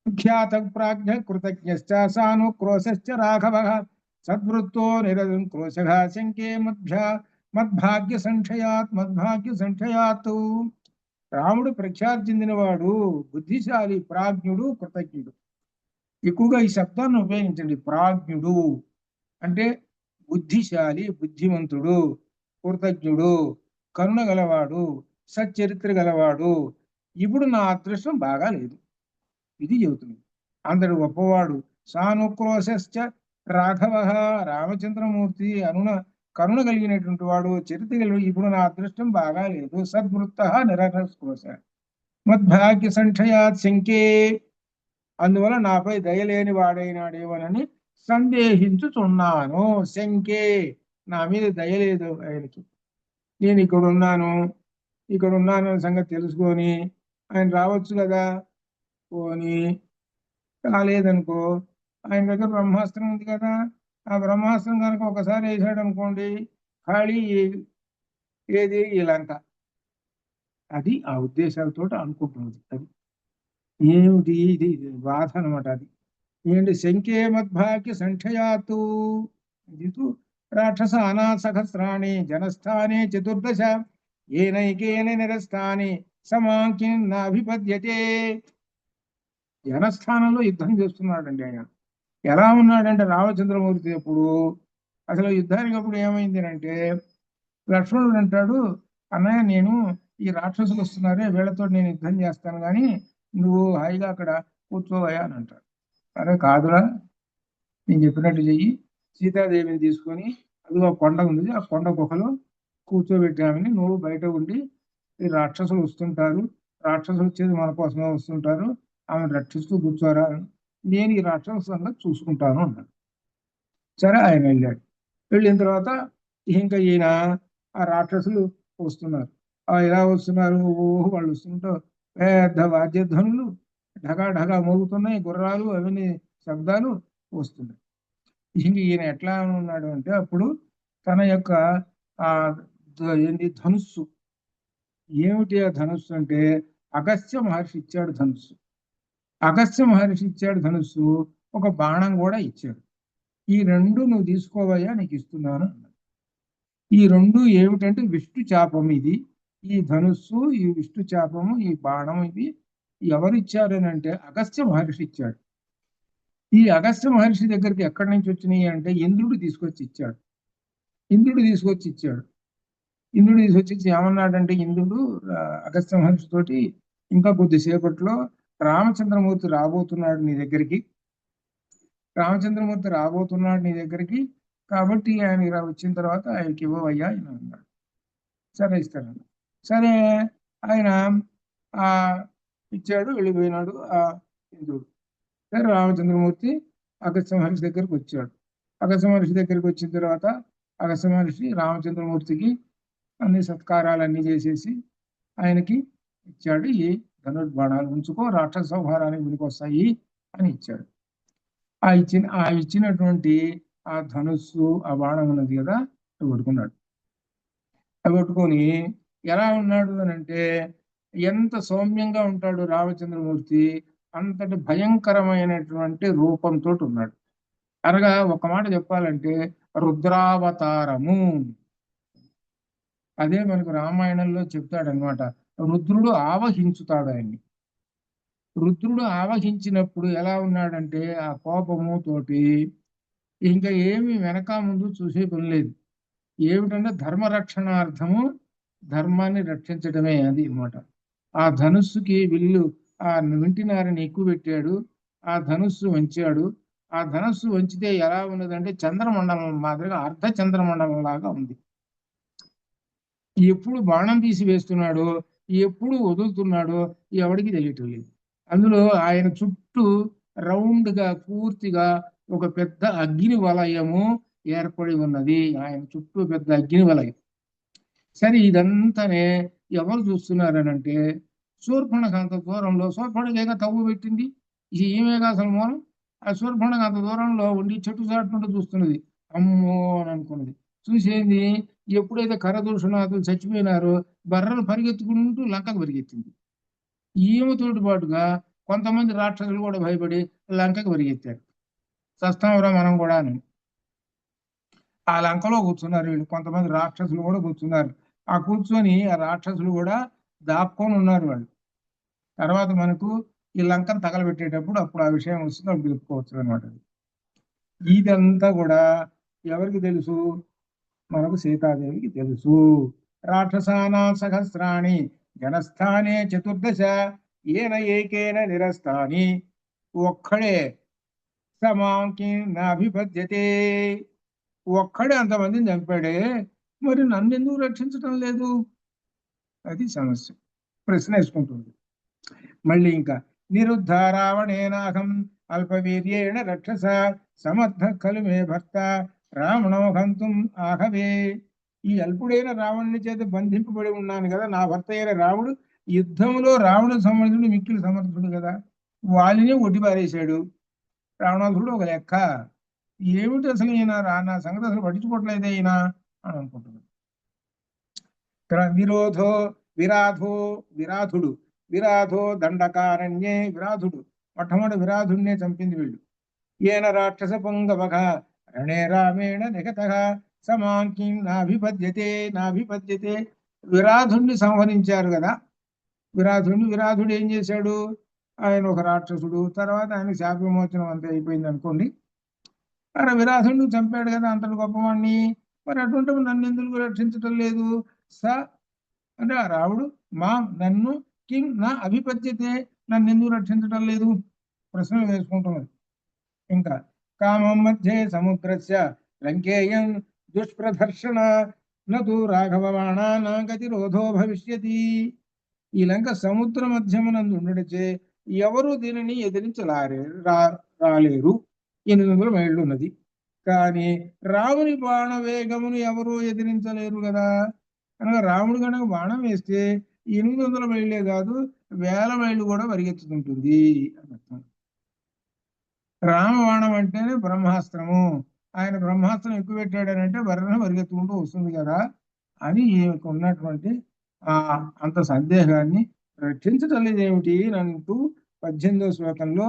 ఖ్యాత ప్రాజ్ఞ కృతజ్ఞశ్చ సాను క్రోశశ్చ రాఘవ సద్వృత్తో నిరజం క్రోశః శంకే మద్భాగ్య సంక్షయాత్. రాముడు ప్రఖ్యాతి చెందినవాడు, బుద్ధిశాలి, ప్రాజ్ఞుడు, కృతజ్ఞుడు. ఎక్కువగా ఈ శబ్దాన్ని ఉపయోగించండి. ప్రాజ్ఞుడు అంటే బుద్ధిశాలి, బుద్ధిమంతుడు, కృతజ్ఞుడు, కరుణ గలవాడు, సచ్చరిత్ర గలవాడు. ఇప్పుడు నా అదృష్టం బాగా లేదు, ఇది చెబుతుంది. అందరు గొప్పవాడు. సానుక్రోశశ్చ రాఘవ, రామచంద్రమూర్తి కరుణ కలిగినటువంటి వాడు, చరిత్ర కలిగి. ఇప్పుడు నా అదృష్టం బాగా లేదు. సద్వృత్త నిరక్రోశ మద్భాగ్య సంక్షయాత్ శంకే, అందువల్ల నాపై దయలేని వాడైనాడేమోనని సందేహించుచున్నాను. శంకే, నా మీద దయలేదు ఆయనకి. నేను ఇక్కడ ఉన్నాను సంగతి తెలుసుకొని ఆయన రావచ్చు కదా. పోని రాలేదనుకో, ఆయన దగ్గర బ్రహ్మాస్త్రం ఉంది కదా, ఆ బ్రహ్మాస్త్రం కనుక ఒకసారి వేసాడు అనుకోండి, ఖాళీ ఏది ఈ లంక. అది ఆ ఉద్దేశాలతో అనుకుంటున్నది. అది ఏమిటి, ఇది బాధ అనమాట. అది ఏంటి, శంకే మద్భాగ్య సంక్షయాతు ఇది రాక్షస అనాసహస్రాణి జనస్థానే చతుర్దశ ఏనైకేన నిరస్థాని సమాంకిం నాభిపద్యతే. జనస్థానంలో యుద్ధం చేస్తున్నాడండి ఆయన. ఎలా ఉన్నాడంటే రామచంద్రమూర్తి అప్పుడు, అసలు యుద్ధానికి అప్పుడు ఏమైంది అంటే, లక్ష్మణుడు అంటాడు, అన్నయ్య నేను ఈ రాక్షసులు వస్తున్నారే వీళ్ళతో నేను యుద్ధం చేస్తాను కానీ నువ్వు హాయిగా అక్కడ కూర్చోవయ్యా అని అంటాడు. అరే కాదురా, నేను చెప్పినట్టు చెయ్యి. సీతాదేవిని తీసుకొని అదిగో కొండ ఉంది, ఆ కొండ గుహలో కూర్చోబెట్టామని, నువ్వు బయట ఉండి ఈ రాక్షసులు వస్తుంటారు, రాక్షసులు వచ్చేది మన కోసమే వస్తుంటారు, ఆమెను రక్షిస్తూ కూర్చోరా, నేను ఈ రాక్షస సంగతి చూసుకుంటాను అన్నాడు. సరే ఆయన వెళ్ళాడు. వెళ్ళిన తర్వాత ఇంకా ఈయన ఆ రాక్షసులు వస్తున్నారు. ఎలా వస్తున్నారు, వాళ్ళు వస్తుంటారు, పెద్ద వాద్యధ్వనులు ఢగా ఢగా మోగుతున్నాయి, గుర్రాలు అవన్నీ శబ్దాలు వస్తున్నాయి. ఇంక ఈయన ఎట్లా ఉన్నాడు అంటే, అప్పుడు తన యొక్క ఆ ఏంటి ధనుస్సు, ఏమిటి ఆ ధనుస్సు అంటే, అగస్త్య మహర్షి ఇచ్చాడు ధనుస్సు. అగస్త్య మహర్షి ఇచ్చాడు ధనుస్సు, ఒక బాణం కూడా ఇచ్చాడు. ఈ రెండు నువ్వు తీసుకోవయ్యా, నీకు ఇస్తున్నాను అన్నాడు. ఈ రెండు ఏమిటంటే విష్ణు చాపం, ఇది ఈ ధనుస్సు, ఈ విష్ణు చాపము, ఈ బాణం, ఇది ఎవరు ఇచ్చారు అని అంటే అగస్త్య మహర్షి ఇచ్చాడు. ఈ అగస్త్య మహర్షి దగ్గరికి ఎక్కడి నుంచి వచ్చినాయి అంటే ఇంద్రుడు తీసుకొచ్చి ఇచ్చాడు. ఇంద్రుడు తీసుకొచ్చి ఏమన్నాడంటే, ఇంద్రుడు అగస్త్య మహర్షి తోటి, ఇంకా కొద్దిసేపట్లో రామచంద్రమూర్తి రాబోతున్నాడు నీ దగ్గరికి, కాబట్టి ఆయన వచ్చిన తర్వాత ఆయనకి ఇవ్వవయ్యా అని అన్నాడు. సరే ఇస్తాను. సరే ఆయన ఆ ఇచ్చాడు, వెళ్ళిపోయినాడు ఆ ఇంద్రుడు. సరే రామచంద్రమూర్తి అగస్త్య మహర్షి దగ్గరికి వచ్చాడు. అగస్త్య మహర్షి దగ్గరికి వచ్చిన తర్వాత అగస్త్య మహర్షి రామచంద్రమూర్తికి అన్ని సత్కారాలన్నీ చేసేసి ఆయనకి ఇచ్చాడు. ఈ ధనుర్బాణాలు ఉంచుకో, రాక్షస సంహారానికి పనికొస్తాయి అని ఇచ్చాడు. ఆ ఇచ్చినటువంటి ఆ ధనుస్సు, ఆ బాణం ఉన్నది కదా, అది పట్టుకున్నాడు. అది పట్టుకొని ఎలా ఉన్నాడు అని అంటే, ఎంత సౌమ్యంగా ఉంటాడు రామచంద్రమూర్తి, అంతటి భయంకరమైనటువంటి రూపంతో ఉన్నాడు. అనగా ఒక మాట చెప్పాలంటే రుద్రావతారము. అదే మనకు రామాయణంలో చెప్తాడనమాట. రుద్రుడు ఆవహించుతాడు ఆయన్ని. రుద్రుడు ఆవహించినప్పుడు ఎలా ఉన్నాడంటే, ఆ కోపము తోటి ఇంకా ఏమి వెనక ముందు చూసే పని లేదు. ఏమిటంటే ధర్మరక్షణార్థము, ధర్మాన్ని రక్షించడమే అది అన్నమాట. ఆ ధనుస్సుకి విల్లు, ఆ వింటినారిని ఎక్కువ పెట్టాడు, ఆ ధనుస్సు వంచాడు. ఆ ధనుస్సు వంచితే ఎలా ఉన్నదంటే చంద్రమండలం మాదిరిగా, అర్ధ చంద్రమండలం లాగా ఉంది. ఎప్పుడు బాణం తీసి వేస్తున్నాడో ఎప్పుడు వదులుతున్నాడో ఎవడికి తెలియటం లేదు. అందులో ఆయన చుట్టూ రౌండ్ గా పూర్తిగా ఒక పెద్ద అగ్ని వలయము ఏర్పడి ఉన్నది. ఆయన చుట్టూ పెద్ద అగ్ని వలయం. సరే ఇదంతానే ఎవరు చూస్తున్నారనంటే శూర్పణఖ అంత దూరంలో, శూర్పణఖ తవ్వు పెట్టింది, ఈమెగా అసలు మూలం. ఆ శూర్పణఖ అంత దూరంలో ఉండి చెట్టు చాటుకుంటూ చూస్తున్నది. అమ్మో అని అనుకున్నది. చూసేది ఎప్పుడైతే కరదూషణాదులు చచ్చిపోయినారో బర్రలు పరిగెత్తుకుంటూ లంకకు పరిగెత్తింది. ఈమెతోటి పాటుగా కొంతమంది రాక్షసులు కూడా భయపడి లంకకు పరిగెత్తారు. చస్తాంరా మనం కూడా అని. ఆ లంకలో కూర్చున్నారు వీళ్ళు, కొంతమంది రాక్షసులు కూడా కూర్చున్నారు. ఆ కూర్చొని ఆ రాక్షసులు కూడా దాక్కొని ఉన్నారు వాళ్ళు. తర్వాత మనకు ఈ లంకను తగలబెట్టేటప్పుడు అప్పుడు ఆ విషయం వస్తుంది, అప్పుడు చెప్పుకోవచ్చు అనమాట. ఇదంతా కూడా ఎవరికి తెలుసు? మనకు సీతాదేవికి తెలుసు. రాక్షసానా సహస్రాణి జనస్థానే చతుర్దశ ఏన ఏకేన నిరస్తాని. ఒక్కడే సమాంకి నాభిపద్యతే. ఒక్కడే అంతమందిని చంపాడే, మరి నన్ను ఎందుకు రక్షించడం లేదు? అది సమస్య. ప్రశ్న వేసుకుంటుంది. మళ్ళీ ఇంకా నిరుద్ధ రావణేనాహం అల్పవీర్యేణ రక్షస సమర్థ ఖలు మే భర్త రావణో హంతుం ఆహవే. ఈ అల్పుడైన రావణుని చేత బంధింపబడి ఉన్నాను కదా, నా భర్త అయిన రాముడు యుద్ధంలో రావణుడు సమర్థుడు, మిక్కిలి సమర్థుడు కదా, వాలిని ఒడ్డిపారేశాడు. రావణాసురుడు ఒక లెక్క. ఏమిటి అసలు ఈయన నా సంగతి అసలు పట్టించుకోవట్లేదే ఈయన అని అనుకుంటున్నాడు. విరోధో విరాధో విరాధుడు విరాధో దండకారణ్యే. విరాధుడు మొట్టమొదటి విరాధుడినే చంపింది వీళ్ళు. ఏన రాక్షస పొంగవక రణే రామేణ నిగతః సమాంకి నాభిపద్యతే నాభిపద్యతే. విరాధుడిని సంహరించారు కదా. విరాధుడు ఏం చేశాడు? ఆయన ఒక రాక్షసుడు, తర్వాత ఆయన శాప విమోచనం అంతా అయిపోయింది అనుకోండి. అరే విరాధుడిని చంపాడు కదా అంతటి గొప్పవాణ్ణి, మరి అటువంటి నన్ను ఎందుకు రక్షించటం లేదు? స అంటే ఆ రాముడు నన్ను కిం నా అభిపద్యతే, నన్ను ఎందుకు రక్షించటం లేదు? ప్రశ్న వేసుకుంటున్నది. ఇంకా కామం మధ్యే సముద్రస్య లంకేయం దుష్ప్రదర్శన నూ రాఘవవాణా నా గతిరోధో భవిష్యతి. ఈ లంక సముద్ర మధ్యమునందు ఉండడిచే ఎవరు దీనిని రాలేరు. 800 మైళ్ళు ఉన్నది. కానీ రాముని బాణ వేగమును ఎవరు ఎదిరించలేరు కదా. కనుక రాముడు కనుక బాణం వేస్తే 800 మైళ్ళే కాదు, 1000 మైళ్ళు కూడా పరిగెత్తుతుంటుంది అని అర్థం. రామబాణం అంటేనే బ్రహ్మాస్త్రము. ఆయన బ్రహ్మాస్త్రం ఎక్కువ పెట్టాడనంటే వర్ణ పరిగెత్తుకుంటూ వస్తుంది కదా అని ఈమెకు ఉన్నటువంటి అంత సందేహాన్ని రక్షించటం లేదేమిటి అంటూ 18వ శ్లోకంలో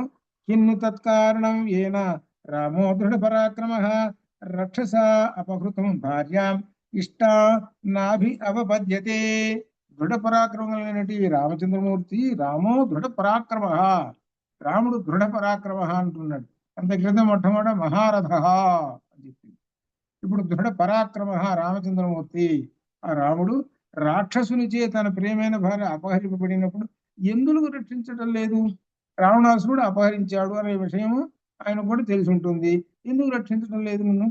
కిన్ను తత్కారణం ఏన రామో దృఢ పరాక్రమ రక్షస అపహృతం భార్యాం ఇష్టా నాభి అవపద్యతే. దృఢ పరాక్రమమైనటి రామచంద్రమూర్తి రామో దృఢ పరాక్రమ, రాముడు దృఢ పరాక్రమ అంటున్నాడు. అంత క్రితం మొట్టమొదట మహారథ అని చెప్పింది. ఇప్పుడు దృఢ పరాక్రమ రామచంద్రమూర్తి. ఆ రాముడు రాక్షసునిచే తన ప్రియమైన భార్య అపహరింపబడినప్పుడు ఎందుకు రక్షించటం లేదు? రావణాసురుడు అపహరించాడు అనే విషయము ఆయన కూడా తెలిసి ఉంటుంది, ఎందుకు రక్షించడం లేదు నిన్ను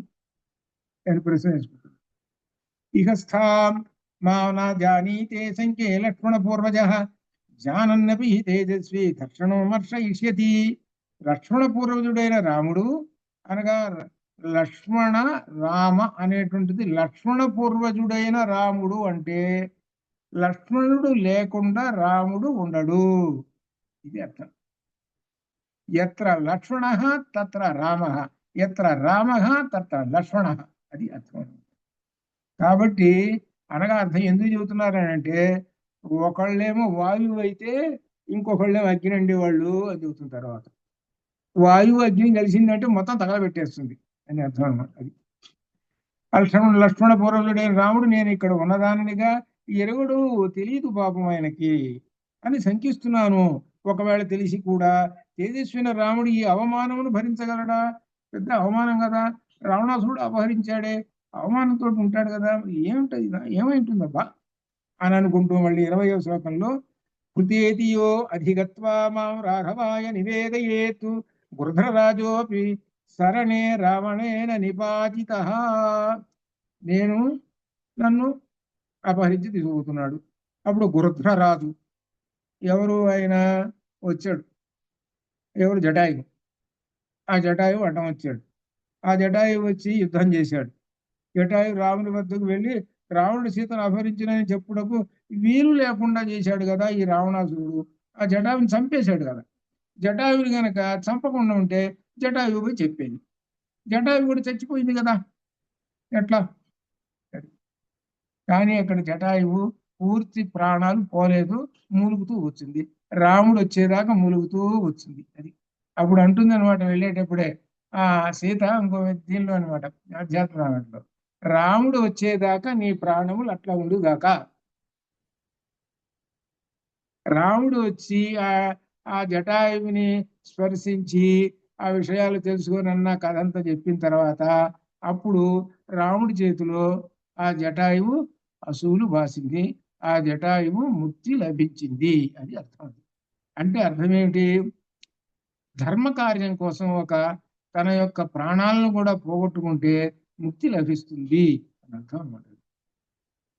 అని ప్రశ్న వేసుకుంటుంది. ఇహస్థాం మా నా జానీతే సంఖ్యే లక్ష్మణ పూర్వజ జానన్నపి తేజస్వి దర్శనోమర్షయిష్యతి. లక్ష్మణ పూర్వజుడైన రాముడు అనగా లక్ష్మణ రామ అనేటువంటిది లక్ష్మణ పూర్వజుడైన రాముడు అంటే లక్ష్మణుడు లేకుండా రాముడు ఉండడు. ఇది అర్థం. ఎత్ర లక్ష్మణ తత్ర రామ, ఎత్ర రామ తత్ర లక్ష్మణ, అది అర్థం. కాబట్టి అనగా అర్థం ఎందుకు చెబుతున్నారనంటే ఒకళ్ళేమో వాయువు అయితే ఇంకొకళ్ళేమో అగ్ని అండేవాళ్ళు అని చెబుతున్న తర్వాత వాయువు అగ్ని కలిసిందంటే మొత్తం తగలబెట్టేస్తుంది అని అర్థం అనమాట. అది లక్ష్మణ పూర్వజుడైన రాముడు నేను ఇక్కడ ఉన్నదానినిగా ఎరుగుడు తెలియదు పాపం ఆయనకి అని శంకిస్తున్నాను. ఒకవేళ తెలిసి కూడా తేజస్విన రాముడు ఈ అవమానమును భరించగలడా? పెద్ద అవమానం కదా. రావణాసురుడు అపహరించాడే, అవమానంతో ఉంటాడు కదా, ఏమిటది ఏమైంటుందబ్బా అని అనుకుంటూ మళ్ళీ 20వ శ్లోకంలో కృతేతియో అధిగత్వా మాం రాఘవాయ నివేదయేత్ గృధ్రరాజోపి శరణే రావణేన నిపాతితః. నన్ను అపహరించి తీసుకుపోతున్నాడు. అప్పుడు గృధ్రరాజు ఎవరు ఆయన వచ్చాడు, ఎవరు జటాయు. ఆ జటాయు అడ్డం వచ్చాడు. ఆ జటాయు వచ్చి యుద్ధం చేశాడు. జటాయు రాముని వద్దకు వెళ్ళి రావణుడు సీతను అపహరించినని చెప్పుటకు వీలు లేకుండా చేశాడు కదా ఈ రావణాసురుడు. ఆ జటాయుని చంపేశాడు కదా. జటాయుని గనక చంపకుండా ఉంటే జటాయు పోయి చెప్పేది. జటాయు కూడా చచ్చిపోయింది కదా, ఎట్లా? కానీ అక్కడ జటాయువు పూర్తి ప్రాణాలు పోలేదు, మూలుగుతూ వచ్చింది. రాముడు వచ్చేదాకా మూలుగుతూ వచ్చింది. అది అప్పుడు అంటుంది అనమాట వెళ్ళేటప్పుడే ఆ సీత ఇంకో దీనిలో అనమాట ఆధ్యాత్మికంలో, రాముడు వచ్చేదాకా నీ ప్రాణములు అట్లా ఉండుగాక. రాముడు వచ్చి ఆ జటాయువుని స్పర్శించి ఆ విషయాలు తెలుసుకొని అన్న కథ అంతా చెప్పిన తర్వాత అప్పుడు రాముడి చేతిలో ఆ జటాయువు అసూలు బాసింది, ఆ జటాయువు ముక్తి లభించింది అని అర్థం. అంటే అర్థం ఏమిటి? ధర్మ కార్యం కోసం తన యొక్క ప్రాణాలను కూడా పోగొట్టుకుంటే ముక్తి లభిస్తుంది అని అర్థం అన్నమాట.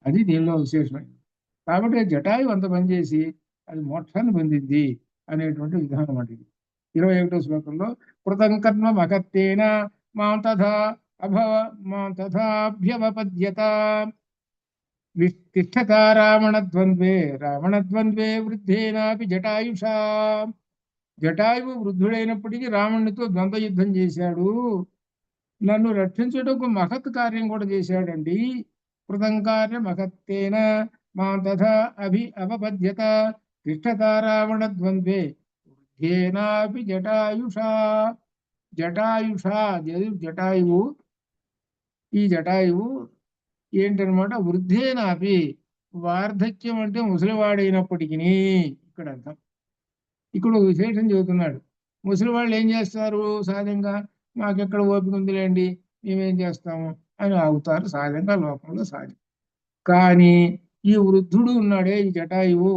అది దీనిలో విశేషమైనది. కాబట్టి జటాయు అంత పనిచేసి అది మోక్షాన్ని పొందింది అనేటువంటి విధానం అన్నమాట. ఇది 21వ శ్లోకంలో కృతం కర్మ మహత్తేన మాం తథా అభ్యవపద్యత తిష్టత రావణద్వంద్వే వృద్ధేనాపి జటాయుషా. జటాయువు వృద్ధుడైనప్పటికీ రావణునితో ద్వంద్వ యుద్ధం చేశాడు, నన్ను రక్షించుటకు మహత్ కార్యం కూడా చేశాడండి. కృతం కార్య మహత్తేన మాం తథా అవపద్యత తిష్టత రావణద్వంద్వే వృద్ధేనాపి జటాయుషా. జటాయువు ఈ జటాయువు ఏంటనమాట, వృద్ధేనాపి, వార్ధక్యం అంటే ముసలివాడైనప్పటికీ. ఇక్కడ అర్థం, ఇక్కడ ఒక విశేషం చెబుతున్నాడు. ముసలివాళ్ళు ఏం చేస్తారు సహజంగా, మాకెక్కడ ఓపిక ఉందిలేండి మేమేం చేస్తాము అని ఆగుతారు సహజంగా లోకంలో సహజం. కానీ ఈ వృద్ధుడు ఉన్నాడే ఈ జటాయువు,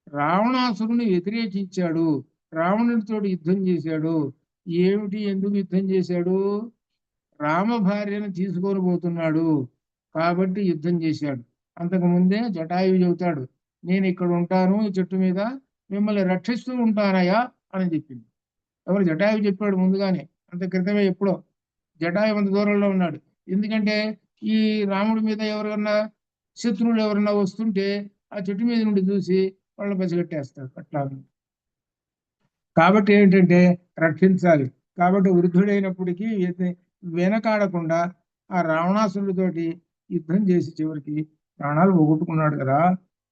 రావణాసురుని వ్యతిరేకించాడు, రావణుడితో యుద్ధం చేశాడు. ఏమిటి, ఎందుకు యుద్ధం చేశాడు? రామ భార్యను తీసుకొని పోతున్నాడు కాబట్టి యుద్ధం చేశాడు. అంతకు ముందే జటాయువు చెబుతాడు, నేను ఇక్కడ ఉంటాను ఈ చెట్టు మీద, మిమ్మల్ని రక్షిస్తూ ఉంటానయ్యా అని చెప్పింది. ఎవరు? జటాయువు చెప్పాడు ముందుగానే, అంత క్రితమే ఎప్పుడో. జటాయువు అంత దూరంలో ఉన్నాడు. ఎందుకంటే ఈ రాముడి మీద ఎవరన్నా శత్రువులు ఎవరన్నా వస్తుంటే ఆ చెట్టు మీద నుండి చూసి వాళ్ళని పసిగట్టేస్తాడు అట్లా. కాబట్టి ఏంటంటే రక్షించాలి. కాబట్టి వృద్ధుడైనప్పటికీ వెనకాడకుండా ఆ రావణాసురుడితోటి యుద్ధం చేసి చివరికి ప్రాణాలు పోగొట్టుకున్నాడు కదా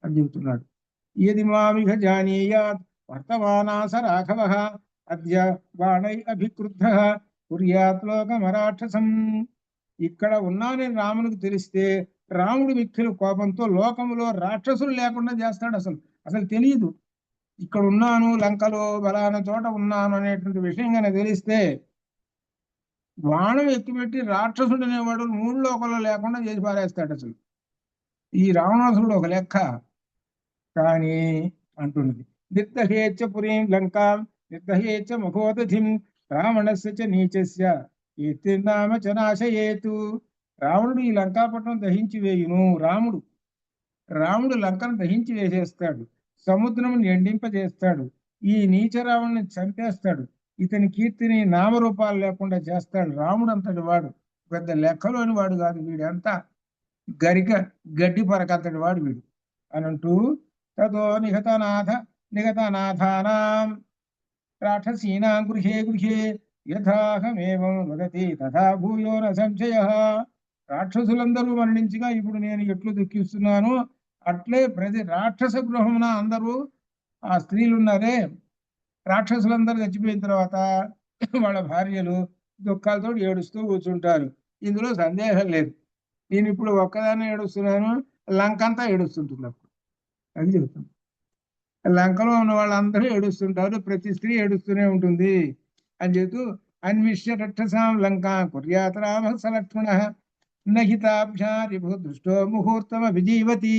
అని చెబుతున్నాడు. ఏది మామిహ జానీయాత్ వర్తమానాస రాఘవ అద్య బాణై అభిక్రుద్ధ కుర్యాత్ లోకమరాక్షసం. ఇక్కడ ఉన్నానని రామునికి తెలిస్తే రాముడి మిక్కిలి కోపంతో లోకములో రాక్షసులు లేకుండా చేస్తాడు. అసలు తెలియదు ఇక్కడ ఉన్నాను, లంకలో బలాన చోట ఉన్నాను అనేటువంటి విషయం కనుక తెలిస్తే బాణం ఎక్కుపెట్టి రాక్షసుడు అనేవాడు 3 లోకంలో లేకుండా చేసి పారేస్తాడు. అసలు ఈ రావణాసురుడు ఒక లెక్క. కానీ అంటున్నది, నిర్దహేచ్చ పురీం లంకాం నిర్దహేచ్చ మఖోదధిం రావణస్య చ నీచస్య కీర్తిర్నామ చ నాశయేతు. రావణుడు ఈ లంకాపట్నం దహించి వేయును. రాముడు లంకను దహించి వేసేస్తాడు, సముద్రమును ఎండింపజేస్తాడు, ఈ నీచ రావణుని చంపేస్తాడు, ఇతని కీర్తిని నామరూపాలు లేకుండా చేస్తాడు. రాముడు అంతటి వాడు, పెద్ద లెక్కలోని వాడు కాదు వీడంతా, గడ్డి పరకంతటి వాడు వీడు అని అంటూ తతో నిగతనాథానాం రాక్షసీనాం గృహే యథాహమేవం వదతి తథా భూయో న సంశయః. రాక్షసులందరూ మరణించగా ఇప్పుడు నేను ఎట్లు దుఃఖిస్తున్నాను అట్లే ప్రతి రాక్షస గృహమున అందరూ ఆ స్త్రీలు ఉన్నారే, రాక్షసులందరూ చచ్చిపోయిన తర్వాత వాళ్ళ భార్యలు దుఃఖాలతో ఏడుస్తూ కూర్చుంటారు. ఇందులో సందేహం లేదు. నేను ఇప్పుడు ఒక్కదాన్ని ఏడుస్తున్నాను, లంకంతా ఏడుస్తుంటుంది. అప్పుడు అది చెబుతుంది. లంకలో ఉన్న వాళ్ళందరూ ఏడుస్తుంటారు, ప్రతి స్త్రీ ఏడుస్తూనే ఉంటుంది అని చెబుతూ అన్విష్య రక్షసాం లంకా కుర్యాత్ రామ సలక్ష్మణ నహితాభ్యారిభు దృష్టో ముహూర్తమ విజీవతి.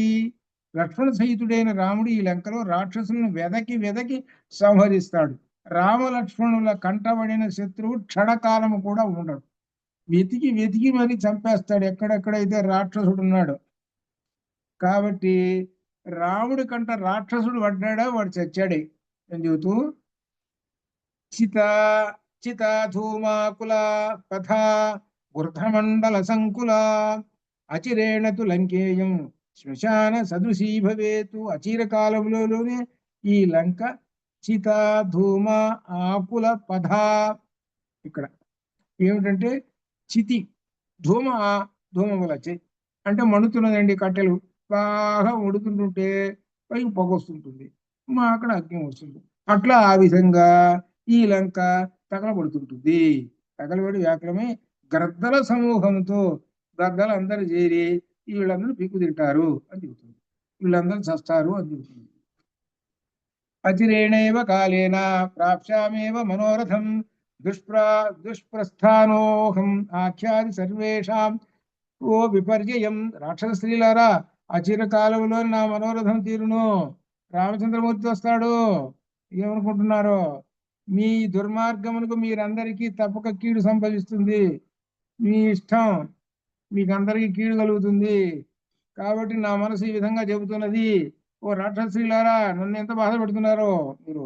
లక్ష్మణ సహితుడైన రాముడు ఈ లంకలో రాక్షసులను వెదకి సంహరిస్తాడు. రామలక్ష్మణుల కంటబడిన శత్రువు క్షణకాలము కూడా ఉండడు, వెతికి మరి చంపేస్తాడు ఎక్కడెక్కడైతే రాక్షసుడు ఉన్నాడు. కాబట్టి రాముడి కంట రాక్షసుడు పడ్డాడా వాడు చచ్చాడే అని చెబుతూ చిత చిత ధూమాకుల పథ ఊర్ధమండల సంకుల అచిరేణ తు లంకేయం శ్మశాన సదృశీ భవేతు. అచిర కాలంలోనే ఈ లంక చిత ధూమ ఆకుల పథ. ఇక్కడ ఏమిటంటే చితి ధూమ ధూమములు వచ్చాయి అంటే మండుతున్నదండి కట్టెలు బాగా ఉడుతుంటుంటే పైకి పొగ వస్తుంటుంది మా అక్కడ అగ్ని వస్తుంది. అట్లా ఆ విధంగా ఈ లంక తగలబడుతుంటుంది. తగలబడి వ్యాకులమై గ్రద్దల సమూహంతో గ్రద్దలు అందరూ చేరి వీళ్ళందరూ పిక్కు తింటారు అని చెబుతుంది. వీళ్ళందరూ చస్తారు అని చెబుతుంది. అచిరేణైవ కాలేన ప్రాప్స్యామేవ మనోరథం దుష్ప్రస్థానోహం ఆఖ్యాది సర్వేషాం ఓ విపర్యయం. రాక్షస స్త్రీలారా అచిర కాలంలో నా మనోరథం తీరును. రామచంద్రమూర్తి వస్తాడు. ఏమనుకుంటున్నారో మీ దుర్మార్గమునకు మీరందరికీ తప్పక కీడు సంభవిస్తుంది. మీ ఇష్టం మీకందరికీ కీడు కలుగుతుంది. కాబట్టి నా మనసు ఈ విధంగా చెబుతున్నది. ఓ రాక్షస స్త్రీలారా నన్ను ఎంత బాధ పెడుతున్నారో మీరు.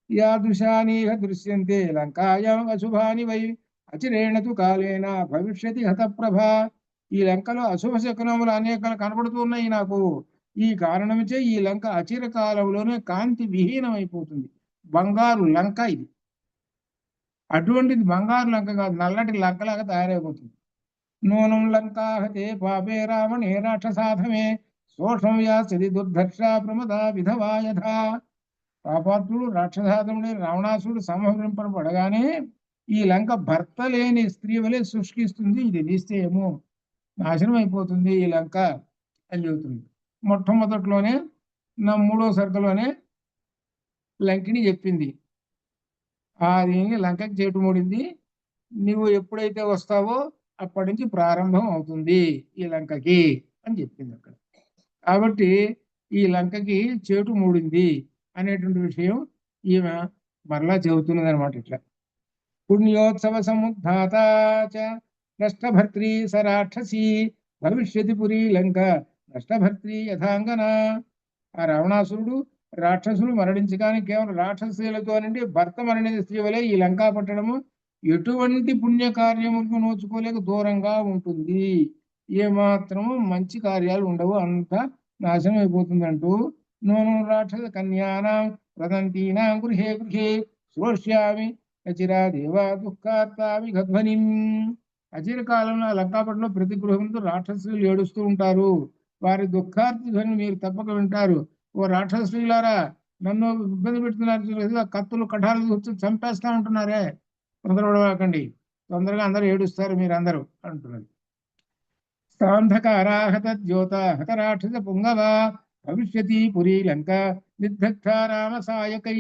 యాదృశానీహ దృశ్యంతే లంకాయాం అశుభాని వై అచిరేణ తు కాలేన భవిష్యతి హతప్రభ. ఈ లంకలో అశుభ శకునములు అనేకలు కనబడుతూ ఉన్నాయి నాకు. ఈ కారణమిచే ఈ లంక అచిర కాలంలోనే కాంతి విహీనమైపోతుంది. బంగారు లంక ఇది. అటువంటిది బంగారు లంక కాదు, నల్లటి లంకలాగా తయారైపోతుంది. నూనం లంకాహతే పాపే రావణే రాక్షసాధమే శోషం యాసది దుర్ధర్ష ప్రమద విధవా యథా. పాపాత్ముడు రాక్షసాధముడే రావణాసుడు సంహరింపబడగానే ఈ లంక భర్త లేని స్త్రీ వలె శుష్కిస్తుంది. ఇది తీస్తే ఏమో నాశనం అయిపోతుంది ఈ లంక అని చెబుతుంది. మొట్టమొదట్లోనే నా 3వ సరుకులోనే లంకిని చెప్పింది. అది లంకకి చేటు మూడింది. నువ్వు ఎప్పుడైతే వస్తావో అప్పటి నుంచి ప్రారంభం అవుతుంది ఈ లంకకి అని చెప్పింది అక్కడ. కాబట్టి ఈ లంకకి చేటు మూడింది అనేటువంటి విషయం ఈమె మరలా చెబుతున్నది అనమాట. ఇట్లా పుణ్యోత్సవ సముద్ధాత నష్టభర్త్రి సరాక్షసి భవిష్యతి పురి లంక నష్టభర్త్రి యథాంగన. ఆ రావణాసురుడు రాక్షసులు మరణించగానే కేవలం రాక్షసులతో నుండి భర్త మరణించిన స్త్రీ వలె ఈ లంకా పట్టణము ఎటువంటి పుణ్యకార్యములకు నోచుకోలేక దూరంగా ఉంటుంది. ఏమాత్రము మంచి కార్యాలు ఉండవు, అంతా నాశనం అయిపోతుందంటూ నూను రాక్షస కన్యానాం వదంతీనాం గృహే గృహే శ్రోష్యామి అచిరా దేవా దుఃఖార్తామి గధ్వనిం. అచిర కాలంలో లంకాపట్నంలో ప్రతి గృహంతో రాక్షసులు ఏడుస్తూ ఉంటారు. వారి దుఃఖార్తి ధ్వని మీరు తప్పక వింటారు. ఓ రాక్షసులారా నన్ను ఇబ్బంది పెడుతున్నారు, కత్తులు కఠాలు చంపేస్తా ఉంటున్నారే, తొందరపడకండి, తొందరగా అందరూ ఏడుస్తారు మీరందరూ అంటున్నారు. స్థాంధకారాహత ద్యోత హత రాక్షస పుంగవ భవిష్యతి పురీ లంక నిర్దగ్ధ రామ సాయకై.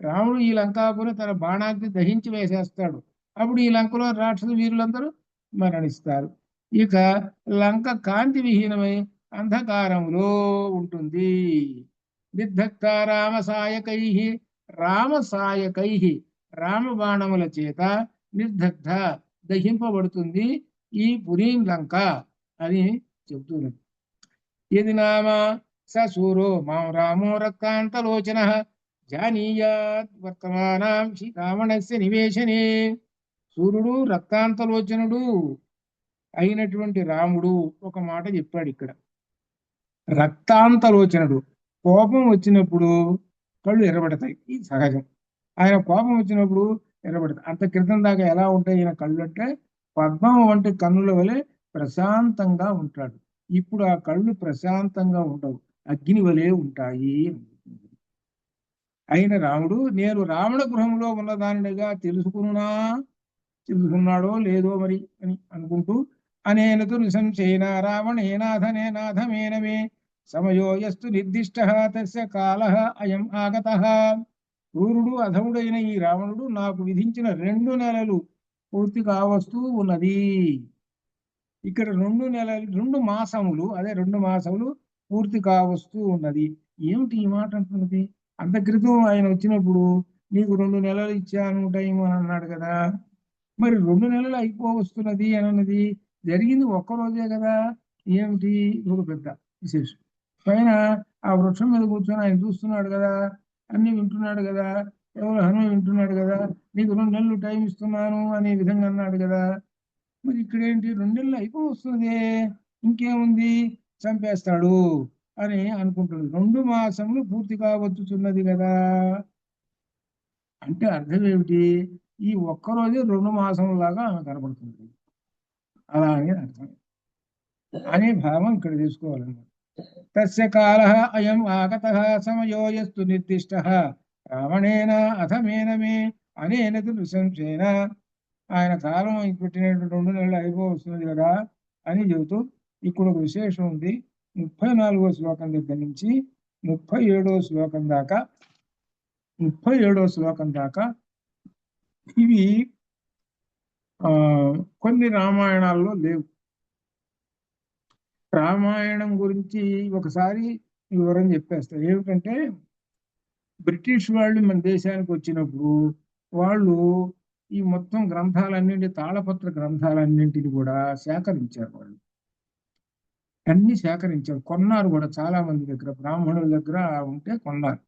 రాముడు ఈ లంకాపురి తన బాణాగ్ని దహించి వేసేస్తాడు. అప్పుడు ఈ లంకలో రాక్షస వీరులందరూ మరణిస్తారు. ఇక లంక కాంతి విహీనమై అంధకారంలో ఉంటుంది. నిర్దగ్ధ రామ సాయకై రామ సాయకై రామ బాణముల చేత నిర్దగ్ధ దహింపబడుతుంది ఈ పురీ లంక అని చెబుతున్నది. ఇది నామ సూరో మాం రామో రక్తాంతలోచన జానీయాత్ వర్తమానాం రావణస్య నివేశనే. సూర్యుడు రక్తాంతలోచనుడు అయినటువంటి రాముడు ఒక మాట చెప్పాడు ఇక్కడ. రక్తాంతలోచనుడు, కోపం వచ్చినప్పుడు కళ్ళు ఎర్రబడతాయి, ఇది సహజం. ఆయన కోపం వచ్చినప్పుడు ఎర్రబడతాయి. అంత క్రితం దాకా ఎలా ఉంటాయి ఈయన కళ్ళు అంటే పద్మం వంటి కన్నుల వలె ప్రశాంతంగా ఉంటాడు. ఇప్పుడు ఆ కళ్ళు ప్రశాంతంగా ఉండవు, అగ్ని వలె ఉంటాయి. అయిన రాముడు నేను రావణ గృహంలో ఉన్నదానిగా తెలుసుకున్నాడో లేదో మరి అని అనుకుంటూ అనేనతు నిసంశయన రావణేనాథనే నాథమేనమే సమయోయస్తు నిర్దిష్ట తస్య కాల అయం ఆగత. క్రూరుడు అధముడైన ఈ రావణుడు నాకు విధించిన 2 నెలలు పూర్తి కావస్తూ ఉన్నది. ఇక్కడ 2 మాసములు, అదే 2 మాసములు పూర్తి కావస్తూ ఉన్నది. ఏమిటి ఈ మాట అంటున్నది? అంత క్రితం ఆయన వచ్చినప్పుడు నీకు 2 నెలలు ఇచ్చాను టైం అని అన్నాడు కదా, మరి 2 నెలలు అయిపోవస్తున్నది అని అన్నది. జరిగింది ఒక్కరోజే కదా, ఏమిటి? ఒక పెద్ద విశేషం. పైన ఆ వృక్షం మీద కూర్చొని ఆయన చూస్తున్నాడు కదా, అన్ని వింటున్నాడు కదా, ఎవరు హనుమ వింటున్నాడు కదా, నీకు 2 నెలలు టైం ఇస్తున్నాను అనే విధంగా అన్నాడు కదా. మరి ఇక్కడ ఏంటి 2 నెలలు అయిపోవస్తుంది, ఇంకేముంది, చంపేస్తాడు అని అనుకుంటుంది. 2 మాసములు పూర్తి కావచ్చుచున్నది కదా అంటే అర్థం ఏమిటి, ఈ ఒక్కరోజే 2 మాసములాగా ఆమె కనబడుతుంది అలా అని అర్థం అనే భావం ఇక్కడ తీసుకోవాలన్నమాట. తస్య కాలః అయం ఆగతః సమయో యస్తు నిర్దిష్టః రావణేన అథ మేనమే అనేన తు నృశంసేన. ఆయన కాలం పెట్టినటువంటి 2 నెలలు అయిపోవస్తుంది కదా అని చెబుతూ ఇక్కడ ఒక విశేషం ఉంది. 34వ శ్లోకం దగ్గర నుంచి 37వ శ్లోకం దాకా ఇవి కొన్ని రామాయణాల్లో లేవు. రామాయణం గురించి ఒకసారి వివరం చెప్పేస్తారు. ఏమిటంటే బ్రిటిష్ వాళ్ళు మన దేశానికి వచ్చినప్పుడు వాళ్ళు ఈ మొత్తం గ్రంథాలన్నింటి తాళపత్ర గ్రంథాలన్నింటిని కూడా సేకరించారు. వాళ్ళు అన్ని సేకరించారు, కొన్నారు కూడా. చాలా మంది దగ్గర, బ్రాహ్మణుల దగ్గర ఉంటే కొన్నారు.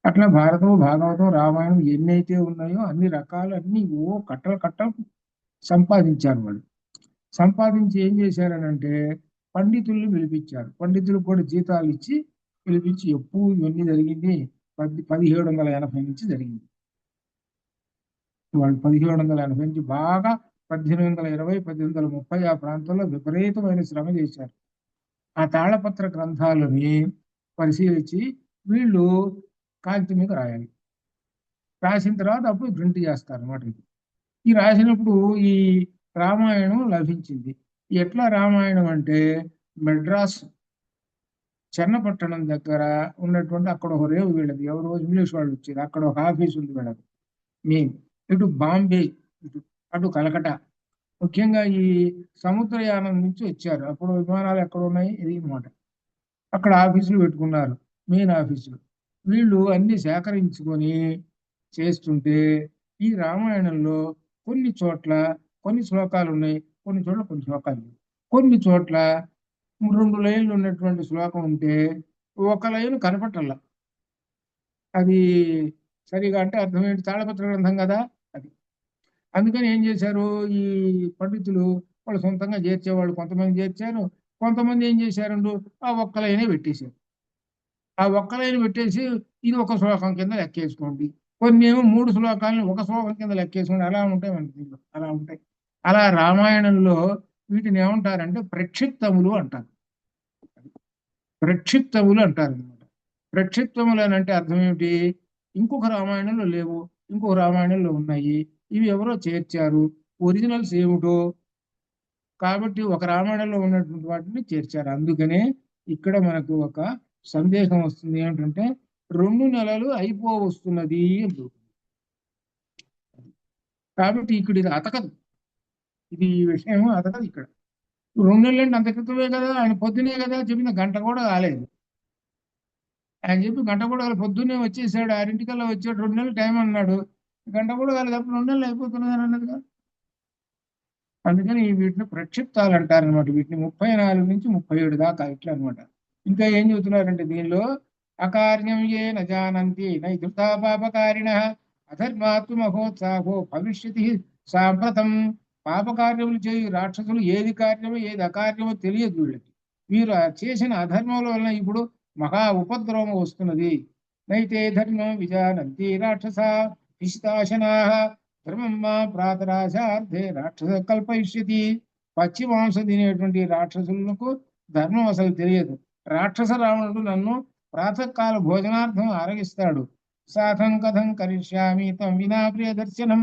అట్లా భారతం, భాగవతం, రామాయణం ఎన్నైతే ఉన్నాయో అన్ని రకాలు అన్ని కట్టలు సంపాదించారు. వాళ్ళు సంపాదించి ఏం చేశారనంటే పండితుల్ని పిలిపించారు. పండితులు కూడా జీతాలు ఇచ్చి పిలిపించి, ఎప్పుడు ఇవన్నీ జరిగింది 1780 నుంచి జరిగింది. వాళ్ళు 1780 నుంచి బాగా 1820, 1830 ఆ ప్రాంతంలో విపరీతమైన శ్రమ చేశారు. ఆ తాళపత్ర గ్రంథాలని పరిశీలించి వీళ్ళు కాగితం మీద రాయాలి. రాసిన తర్వాత అప్పుడు ప్రింట్ చేస్తారు అన్నమాట. ఈ రాసినప్పుడు ఈ రామాయణం లభించింది. ఎట్లా రామాయణం అంటే మెడ్రాస్ చెన్నపట్టణం దగ్గర ఉన్నటువంటి అక్కడ ఒక రేవు వీళ్ళది, ఎవరో ఇంగ్లీష్ వాళ్ళు వచ్చేది, అక్కడ ఒక ఆఫీస్ ఉంది వీళ్ళది. మెయిన్ ఇటు బాంబే, అటు కలకటా, ముఖ్యంగా ఈ సముద్రయానం నుంచి వచ్చారు. అప్పుడు విమానాలు ఎక్కడ ఉన్నాయి, ఇది అనమాట. అక్కడ ఆఫీసులు పెట్టుకున్నారు, మెయిన్ ఆఫీసులు. వీళ్ళు అన్ని సేకరించుకొని చేస్తుంటే ఈ రామాయణంలో కొన్ని చోట్ల కొన్ని శ్లోకాలు ఉన్నాయి, కొన్ని చోట్ల కొన్ని శ్లోకాలు లేవు. కొన్ని చోట్ల 2 లైన్లు ఉన్నటువంటి శ్లోకం ఉంటే ఒక లైన్ కనపట్టల్లా. అది సరిగా అంటే అర్థం ఏంటి, తాళపత్ర గ్రంథం కదా అది. అందుకని ఏం చేశారు ఈ పండితులు, వాళ్ళు సొంతంగా చేర్చేవాళ్ళు కొంతమంది చేర్చారు. కొంతమంది ఏం చేశారు, ఆ ఒక్క లైనే పెట్టేశారు. ఆ ఒక్క లైన్ పెట్టేసి ఇది ఒక శ్లోకం కింద లెక్కేసుకోండి, కొన్ని ఏమో 3 శ్లోకాలను ఒక శ్లోకం కింద లెక్కేసుకోండి, అలా ఉంటాయి మనకి దీంట్లో, అలా ఉంటాయి. అలా రామాయణంలో వీటిని ఏమంటారంటే ప్రక్షిప్తములు అంటారు. ప్రక్షిప్తములు అంటారు అనమాట. ప్రక్షిప్తములు అని అంటే అర్థం ఏమిటి, ఇంకొక రామాయణంలో లేవు, ఇంకొక రామాయణంలో ఉన్నాయి, ఇవి ఎవరో చేర్చారు, ఒరిజినల్స్ ఏమిటో కాబట్టి ఒక రామాయణంలో ఉన్నటువంటి వాటిని చేర్చారు. అందుకనే ఇక్కడ మనకు ఒక సందేహం వస్తుంది, ఏమిటంటే 2 నెలలు అయిపోవస్తున్నది అని. కాబట్టి ఇక్కడ ఇది అతకదు, ఇది ఈ విషయం అతకదు. ఇక్కడ 2 నెలలు అంటే అంత క్రితమే కదా, ఆయన పొద్దునే కదా చెప్పిన, గంట కూడా కాలేదు. ఆయన చెప్పి గంట కూడా కాలేదు, పొద్దున్నే వచ్చేసాడు, 6 వచ్చాడు, 2 నెలలు టైం అన్నాడు, గంట కూడా కాలేదు, అప్పుడు 2 నెలలు అయిపోతున్నది అని అన్నది కదా. అందుకని వీటిని ప్రక్షిప్తాలు అంటారు అనమాట. వీటిని 34 నుంచి 37 దాకా ఇట్లా అనమాట. ఇంకా ఏం చెబుతున్నారంటే దీనిలో అకార్యం ఏ నజానంతి నైధృతా పాపకారిణ అధర్మాతు మహోత్సాహో భవిష్యతి సాంప్రతం. పాపకార్యములు చేయు రాక్షసులు ఏది కార్యమో ఏది అకార్యమో తెలియదు వీళ్ళకి. వీరు చేసిన అధర్మముల వలన ఇప్పుడు మహా ఉపద్రవం వస్తున్నది. నైతే ధర్మం విజానంతి రాక్షస పిశితాశనా ధర్మం మా ప్రాతరాశార్థే రాక్షస కల్పయిష్యతి. పచ్చి మాంసం తినేటువంటి రాక్షసులకు ధర్మం అసలు తెలియదు. రాక్షస రావణుడు నన్ను ప్రాతకాల భోజనార్థం ఆరగిస్తాడు. సాధం కథం కరిష్యామి తం వినా ప్రియ దర్శనం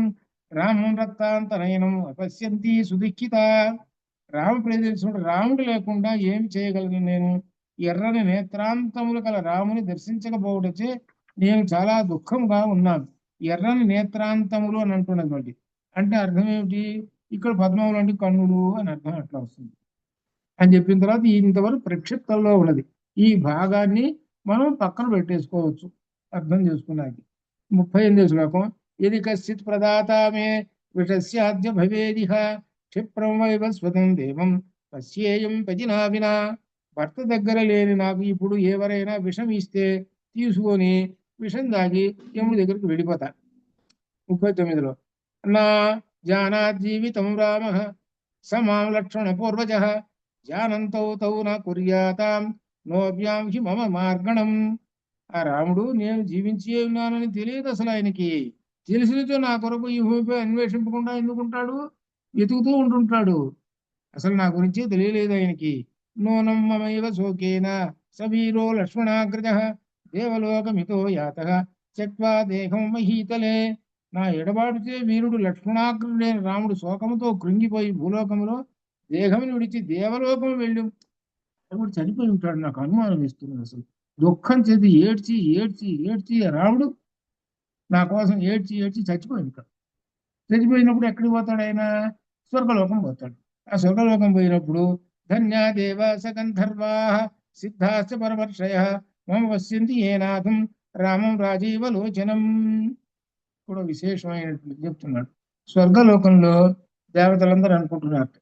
రామం రక్తాంతనయనం అపశ్యంతి సుదుఃఖిత. రామ ప్రియదర్శనుడు రాముడు లేకుండా ఏమి చేయగలను నేను, ఎర్రని నేత్రాంతములు గల రాముని దర్శించకపోవటచే నేను చాలా దుఃఖంగా ఉన్నాను. ఎర్రని నేత్రాంతములు అని అంటున్నది. అంటే అర్థం ఏమిటి, ఇక్కడ పద్మములు అంటే కన్నులు అని అర్థం అట్లా వస్తుంది అని చెప్పిన తర్వాత ఇంతవరకు ప్రక్షిప్తంలో ఉన్నది. ఈ భాగాన్ని మనం పక్కన పెట్టేసుకోవచ్చు అర్థం చేసుకున్నాకి. 38వ శ్లోకం ఇది కశ్చిత్ ప్రదాత మే విషస్యాద్య భవేదిహ క్షిప్రం వైవ స్వతం దేవం పశ్యేయం పజినా వినా. భర్త దగ్గర లేని నాకు ఇప్పుడు ఎవరైనా విషం ఇస్తే తీసుకొని విషం దాగి యముడి దగ్గరికి వెళ్ళిపోతా. 39లో నా జానాత్ జీవితం రామ సమాం లక్ష్మణ పూర్వజ జానంతౌ తౌ నా కుర్యాతాం నోభ్యాం హి మమ మార్గణం. ఆ రాముడు నేను జీవించే ఉన్నానని తెలియదు అసలు ఆయనకి. తెలిసినతో నా కొరకు ఈ భూమిపై అన్వేషింపకుండా ఎందుకుంటాడు? వెతుకుతూ ఉంటుంటాడు. అసలు నా గురించే తెలియలేదు ఆయనకి. నూనం మమైవ శోకేన సవీరో లక్ష్మణాగ్రజ దేవలోకమితో యాతః త్యక్వా దేహం మహీతలే. నా ఎడబాటుచే వీరుడు లక్ష్మణాగ్రుడైన రాముడు శోకముతో కృంగిపోయి భూలోకములో దేహమును విడిచి దేవలోకము వెళ్ళి రాముడు చనిపోయి ఉంటాడు. నాకు అనుమానం వేస్తున్నది. అసలు దుఃఖం చేతి ఏడ్చి ఏడ్చి ఏడ్చి రాముడు నా కోసం ఏడ్చి ఏడ్చి చచ్చిపోయి ఉంటాడు. చచ్చిపోయినప్పుడు ఎక్కడికి పోతాడు ఆయన? స్వర్గలోకం పోతాడు. ఆ స్వర్గలోకం పోయినప్పుడు ధన్యా దేవ సగంధర్వా సిద్ధాశ్చ పరమర్షయ మమ పశ్యంతి ఏనాథం రామం రాజీవలోచనం. కూడా విశేషమైనటువంటి చెప్తున్నాడు. స్వర్గలోకంలో దేవతలందరూ అనుకుంటున్నారు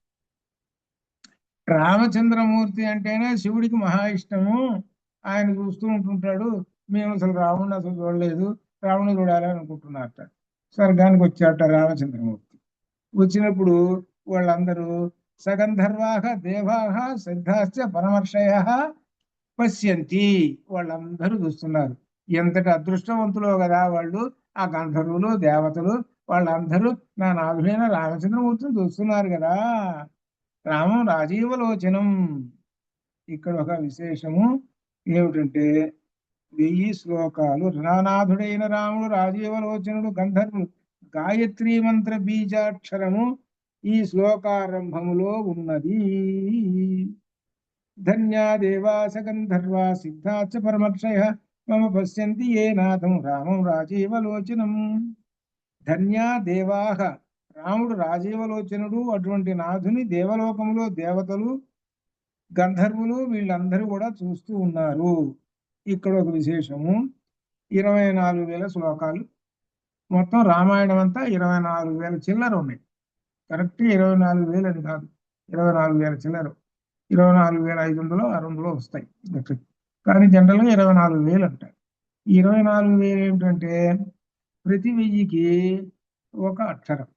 రామచంద్రమూర్తి అంటేనే శివుడికి మహా ఇష్టము, ఆయన చూస్తూ ఉంటుంటాడు. మేము అసలు రాముడిని అసలు చూడలేదు, రాముని చూడాలని అనుకుంటున్నారట. స్వర్గానికి వచ్చాట రామచంద్రమూర్తి. వచ్చినప్పుడు వాళ్ళందరూ సగంధర్వాహ దేవాహ సిద్ధాశ్చ పరమర్షయ పశ్యంతి, వాళ్ళందరూ చూస్తున్నారు. ఎంతటి అదృష్టవంతులో కదా వాళ్ళు. ఆ గంధర్వులు దేవతలు వాళ్ళందరూ నా నాథుడైన రామచంద్రమూర్తిని చూస్తున్నారు కదా. రామం రాజీవలోచనం. ఇక్కడ ఒక విశేషము ఏమిటంటే 1000 శ్లోకాలు నానాథుడైన రాముడు రాజీవలోచనుడు గంధర్వుడు గాయత్రీ మంత్ర బీజాక్షరము ఈ శ్లోకారంభములో ఉన్నది. ధన్యా దేవాస గంధర్వా సిద్ధాచ పరమర్షయ మమ పశ్యంతి ఏ నాథం రామం రాజీవలోచనం. ధన్యా దేవాహ, రాముడు రాజీవలోచనుడు అటువంటి నాథుని దేవలోకములో దేవతలు గంధర్వులు వీళ్ళందరూ కూడా చూస్తూ ఉన్నారు. ఇక్కడ ఒక విశేషము 24,000 శ్లోకాలు మొత్తం రామాయణం అంతా 24,000 చిల్లర ఉన్నాయి. కరెక్ట్ 24,000 అని కాదు, 24,000 చిల్లర. 24,500 600 వస్తాయి కానీ జనరల్ గా 24,000 అంటారు. ఈ 24,000 ఏమిటంటే ప్రతి 1000కి ఒక అక్షరం.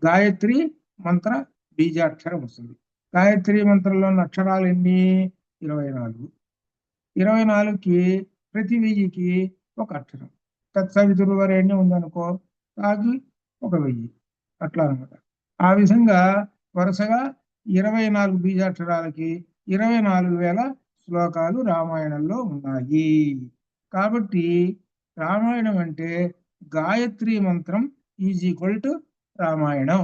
గాయత్రి మంత్ర బీజాక్షరం వస్తుంది. గాయత్రి మంత్రంలో ఉన్న అక్షరాలు ఎన్ని? 24. 24కి ప్రతి 1000కి ఒక అక్షరం. తత్సవితుర్వరేణ్యం ఉందనుకో, తాకి ఒక 1000 అట్లా అనమాట. ఆ విధంగా వరుసగా 24 బీజాక్షరాలకి 24,000 శ్లోకాలు రామాయణంలో ఉన్నాయి. కాబట్టి రామాయణం అంటే గాయత్రి మంత్రం ఈజ్ ఈక్వల్ టు రామాయణం.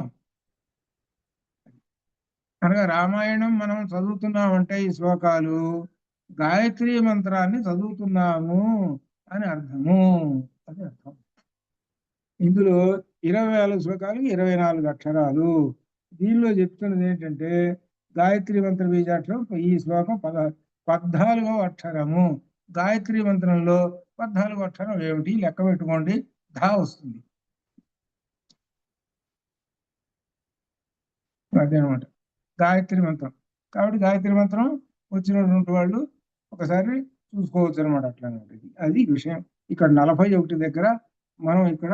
అనగా రామాయణం మనం చదువుతున్నామంటే ఈ శ్లోకాలు గాయత్రి మంత్రాన్ని చదువుతున్నాము అని అర్థము. అది అర్థం. ఇందులో 24 శ్లోకాలు 24 అక్షరాలు. దీనిలో చెప్తున్నది ఏంటంటే గాయత్రి మంత్ర బీజాక్షరం ఈ శ్లోకం 14వ అక్షరము. గాయత్రి మంత్రంలో 14వ అక్షరం ఏమిటి లెక్క పెట్టుకోండి. ధా వస్తుంది. అదేనమాట గాయత్రి మంత్రం. కాబట్టి గాయత్రి మంత్రం వచ్చినటువంటి వాళ్ళు ఒకసారి చూసుకోవచ్చు అనమాట. అట్లా అది విషయం. ఇక్కడ 41 దగ్గర మనం ఇక్కడ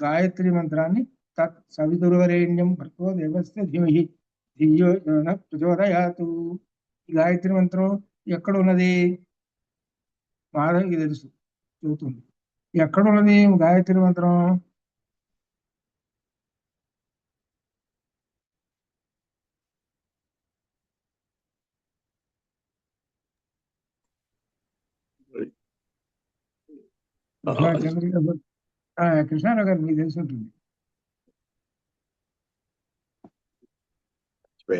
గాయత్రి మంత్రాన్ని తత్ సవితుర్వరేణ్యం భర్గో దేవస్య ధీమహి ధియో న ప్రచోదయాతు. ఈ గాయత్రి మంత్రం ఎక్కడ ఉన్నది? మాధవికి తెలుసు, చెబుతుంది. ఎక్కడ ఉన్నది గాయత్రి మంత్రం? కృష్ణారావు గారు మీకు తెలిసి ఉంటుంది. సరే.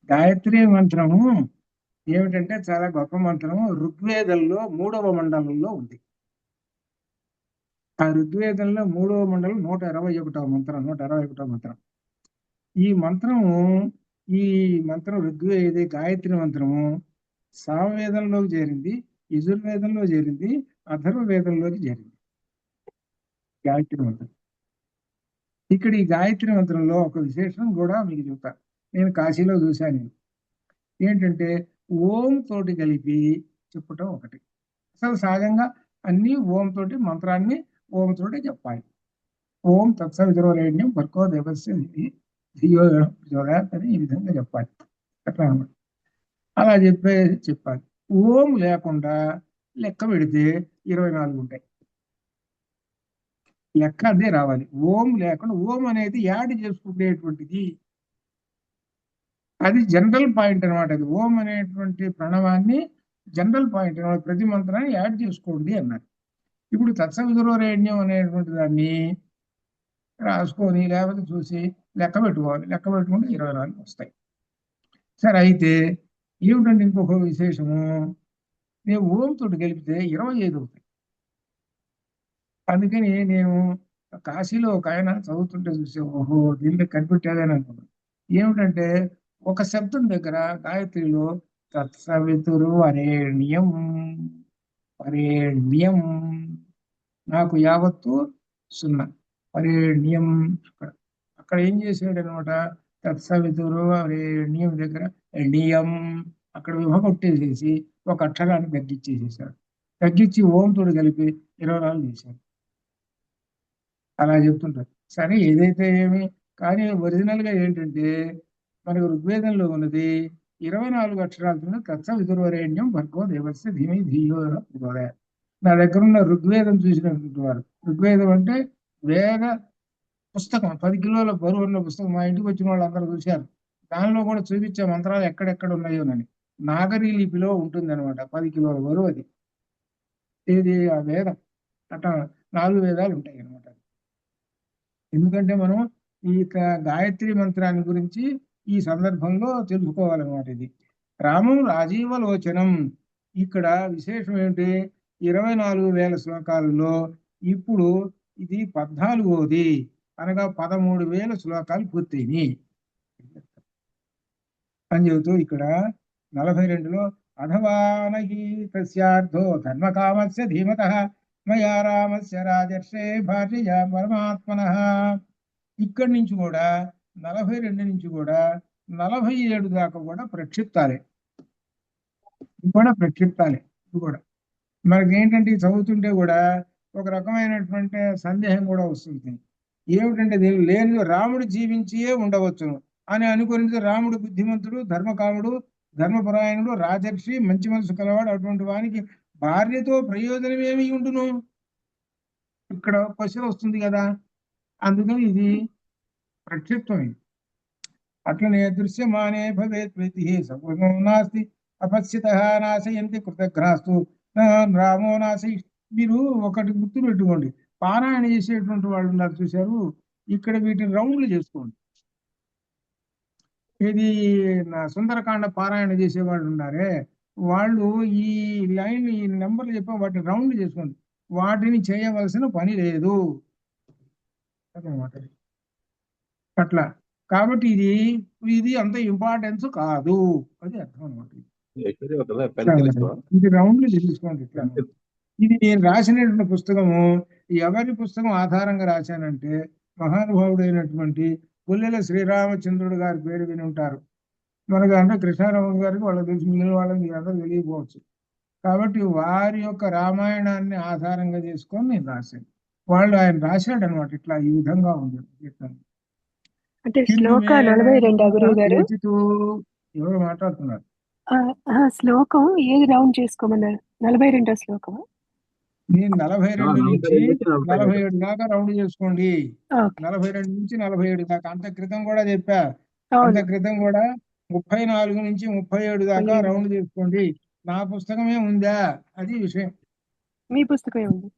గాయత్రి మంత్రము ఏమిటంటే చాలా గొప్ప మంత్రము. ఋగ్వేదంలో 3వ మండలంలో ఉంది. ఆ ఋగ్వేదంలో 3వ మండలం 121వ మంత్రం. 121వ మంత్రం. ఈ మంత్రం ఋగ్వేది గాయత్రి మంత్రము సామవేదంలోకి చేరింది, యజుర్వేదంలో చేరింది, అథర్వ వేదంలోకి చేరింది గాయత్రి మంత్రం. ఇక్కడ ఈ గాయత్రి మంత్రంలో ఒక విశేషం కూడా మీకు చెప్తాను. నేను కాశీలో చూశాను. ఏంటంటే ఓం తోటి కలిపి చెప్పటం ఒకటి. అసలు సహజంగా అన్ని ఓం తోటి మంత్రాన్ని ఓం తోటి చెప్పాలి. ఓం తత్సవితుర్వరేణ్యం భర్గో దేవస్య ధియో యో నః ప్రచోదయాత్ అని ఈ విధంగా చెప్పాలి. అట్లా అన్నమాట. అలా చెప్పాలి. ఓం లేకుండా లెక్క పెడితే 24 ఉంటాయి. లెక్క అదే రావాలి. ఓం లేకుండా ఓం అనేది యాడ్ చేసుకునేటువంటిది. అది జనరల్ పాయింట్ అనమాట. అది ఓం అనేటువంటి ప్రణవాన్ని జనరల్ పాయింట్ అనమాట. ప్రతి మంత్రాన్ని యాడ్ చేసుకోండి అన్నారు. ఇప్పుడు తత్సవితుర్వరేణ్యం అనేటువంటి దాన్ని రాసుకొని లేకపోతే చూసి లెక్క పెట్టుకోవాలి. లెక్క పెట్టుకుంటే 24 వస్తాయి. సరే, అయితే ఏమిటంటే ఇంకొక విశేషము, నేను ఓం తోటి కలిపితే 25 అవుతాయి. అందుకని నేను కాశీలో ఒక ఆయన చదువుతుంటే చూసి ఓహో దీన్ని కనిపెట్టాలని అనుకున్నాను. ఏమిటంటే ఒక శబ్దం దగ్గర గాయత్రిలో తత్సవితురు వరేణ్యం వరేణ్యం నాకు యావత్తు 0 వరేణ్యం. అక్కడ ఏం చేసాడు అనమాట, తత్సవితురు వరేణ్యం దగ్గర నియం అక్కడ విభగొట్టేసేసి ఒక అక్షరాన్ని తగ్గించేసేసాడు. తగ్గించి ఓం తోడు కలిపి 24 చేశాడు. అలా చెప్తుంటారు. సరే, ఏదైతే ఏమి, కానీ ఒరిజినల్ గా ఏంటంటే మనకు ఋగ్వేదంలో ఉన్నది 24 అక్షరాలతో తత్సవితుర్వరేణ్యం భర్గో దేవస్య ధీమహి ధియో యో నః ప్రచోదయాత్. నా దగ్గర ఉన్న ఋగ్వేదం చూసినటువంటి వారు, ఋగ్వేదం అంటే వేద పుస్తకం, 10 కిలోల బరువు ఉన్న పుస్తకం. మా ఇంటికి వచ్చిన వాళ్ళు అందరూ చూశారు. దానిలో కూడా చూపించే మంత్రాలు ఎక్కడెక్కడ ఉన్నాయోనని. నాగరీ లిపిలో ఉంటుంది అనమాట. 10 కిలోల బరువు అది. ఇది ఆ వేదం అట్లా 4 వేదాలు ఉంటాయి అనమాట. ఎందుకంటే మనం ఈ గాయత్రి మంత్రాన్ని గురించి ఈ సందర్భంలో తెలుసుకోవాలన్నమాట. ఇది రామం రాజీవలోచనం. ఇక్కడ విశేషం ఏంటి, 24,000 శ్లోకాలలో ఇప్పుడు ఇది 14వది, అనగా 13,000 శ్లోకాలు పూర్తయినాయి అని చెబుతూ ఇక్కడ 42లో అథవా నహి తస్యార్థో ధర్మకామస్య ధీమతః మయా రామస్య రాజర్షే భార్యయా పరమాత్మనః. ఇక్కడి నుంచి కూడా 42 నుంచి కూడా 47 దాకా కూడా ప్రక్షిప్తాలే. ఇది కూడా ప్రక్షిప్తాలే. ఇది కూడా మనకి ఏంటంటే ఇది చదువుతుంటే కూడా ఒక రకమైనటువంటి సందేహం కూడా వస్తుంది. ఏమిటంటే దీని లేని రాముడు జీవించియే ఉండవచ్చును అని అనుకుని, రాముడు బుద్ధిమంతుడు, ధర్మకాముడు, ధర్మపరాయణుడు, రాజర్షి, మంచి మనసు కలవాడు, అటువంటి వానికి భార్యతో ప్రయోజనం ఏమి ఉండును? ఇక్కడ క్వశ్చన్ వస్తుంది కదా. అందుకని ఇది ప్రక్షిప్తమైంది. అట్లనే దృశ్యమానే భవేత్ ప్రీతి సగుణం నాస్తి అపశ్యత నాశయంతి కృతఘ్నాస్తు రామో నాశి. మీరు ఒకటి గుర్తు పెట్టుకోండి, పారాయణ చేసేటువంటి వాళ్ళు ఉన్నారు చూశారు, ఇక్కడ వీటిని రౌండ్లు చేసుకోండి. ఇది సుందరకాండ పారాయణ చేసేవాళ్ళు ఉన్నారే, వాళ్ళు ఈ లైన్ ఈ నెంబర్లు చెప్పి వాటిని రౌండ్ చేసుకోండి. వాటిని చేయవలసిన పని లేదు అన్నమాట. అట్లా కాబట్టి ఇది ఇది అంత ఇంపార్టెన్స్ కాదు, అది అర్థం అనమాట. ఇది రౌండ్లు చేసుకోండి. ఇట్లా ఇది నేను రాసినటువంటి పుస్తకము ఎవరి పుస్తకం ఆధారంగా రాశానంటే మహానుభావుడైనటువంటి పుల్లెల శ్రీరామచంద్రుడు గారి పేరు విని ఉంటారు. మనకు అంటే కృష్ణారామ గారికి వాళ్ళకి తెలిసి, మిగిలిన వాళ్ళకి మీరు అందరూ తెలియకపోవచ్చు. కాబట్టి వారి యొక్క రామాయణాన్ని ఆధారంగా చేసుకొని నేను రాశాను. వాళ్ళు ఆయన రాశాడు అనమాట. ఇట్లా ఈ విధంగా ఉంది. అంటే శ్లోక 42 గురువు గారు ఎవరు మాట్లాడుతున్నారు? శ్లోకం ఏది రౌండ్ చేసుకోమన్నారు? 42వ శ్లోకం. నేను 42 నుంచి 47 దాకా రౌండ్ చేసుకోండి. 42 నుంచి 47 దాకా. అంత క్రితం కూడా చెప్పా. అంత క్రితం కూడా 34 నుంచి 37 దాకా రౌండ్ చేసుకోండి. నా పుస్తకమే ఉందా, అది విషయం. మీ పుస్తకమే ఉంది.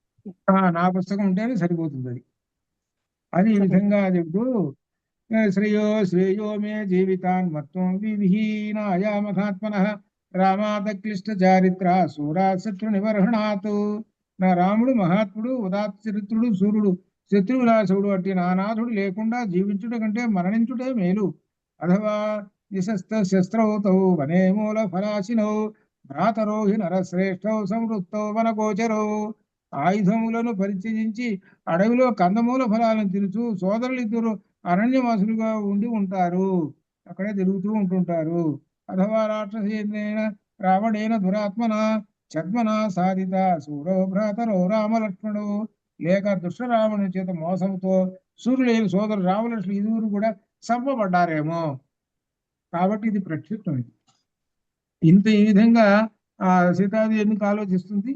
నా పుస్తకం ఉంటేనే సరిపోతుంది. అది ఈ విధంగా చెబుతూ శ్రేయో మే జీవితాన్ మత్వం విహీనాయ మహాత్మనః రామాద క్లిష్ట చారిత్ర సూరా శత్రు నివర్హణాత్. నా రాముడు మహాత్ముడు, ఉదాత్త చరిత్రుడు, సూర్యుడు, శత్రువిలాసుడు అట్టి నానాథుడు లేకుండా జీవించుట కంటే మరణించుటే మేలు. అథవా నిశస్త శస్త్రౌతౌ వనే మూల ఫలాశినౌ భ్రాతరోహి నరశ్రేష్టౌ సంవృత్తౌ వనగోచరౌ. ఆయుధములను పరిత్యజించి అడవిలో కందమూల ఫలాలను తినుచు సోదరులిద్దరు అరణ్యవాసులుగా ఉండి ఉంటారు. అక్కడే తిరుగుతూ ఉంటుంటారు. అథవా రాక్షసేన రావణేన దురాత్మన ఛద్మన సాధిత సూరో భ్రాతరో రామలక్ష్మణు, లేక దుష్టరావణుని చేత మోసంతో సూర్యులేని సోదరు రామలక్ష్మణులు ఇరువురు కూడా చంపబడ్డారేమో. కాబట్టి ఇది ప్రక్షిప్తం. ఇంత ఈ విధంగా సీతాదేవి ఎందుకు ఆలోచిస్తుంది,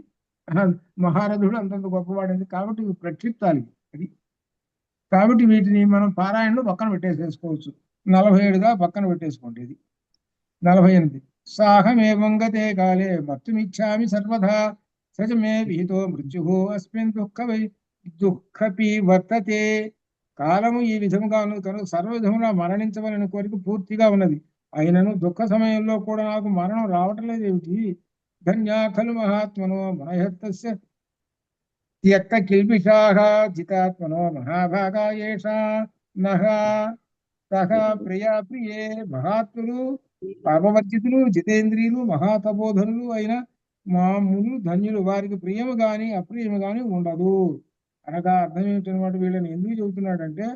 మహారథుడు అంతంత గొప్పవాడింది కాబట్టి ఇవి ప్రక్షిప్తాలు. అది కాబట్టి వీటిని మనం పారాయణలో పక్కన పెట్టేసేసుకోవచ్చు. 47గా పక్కన పెట్టేసుకోండి. ఇది 48. సాహమేవం గతే కాలే మర్తుమిచ్చామి సర్వదా సజమే విహితో మృత్యు అస్మిన్ దుఃఖపి వర్తతే. కాలము ఈ విధముగాను తనకు సర్వవిధముగా మరణించవలని కోరిక పూర్తిగా ఉన్నది. అయినను దుఃఖ సమయంలో కూడా నాకు మరణం రావటం లేదేమిటి? ధన్యా ఖలు మహాత్మనో మనయత్తస్య త్యక్త కిల్బిషాః జితాత్మనో మహాభాగా యేషా నః సహ ప్రియా ప్రియే. మహాత్ములు, పాపవర్జితులు, జితేంద్రియులు, మహాతపోధనులు అయిన మామూలు ధన్యులు, వారికి ప్రియము గాని అప్రియము గాని ఉండదు. అనగా అర్థం ఏమిటనమాట? వీళ్ళని ఎందుకు చెబుతున్నాడంటే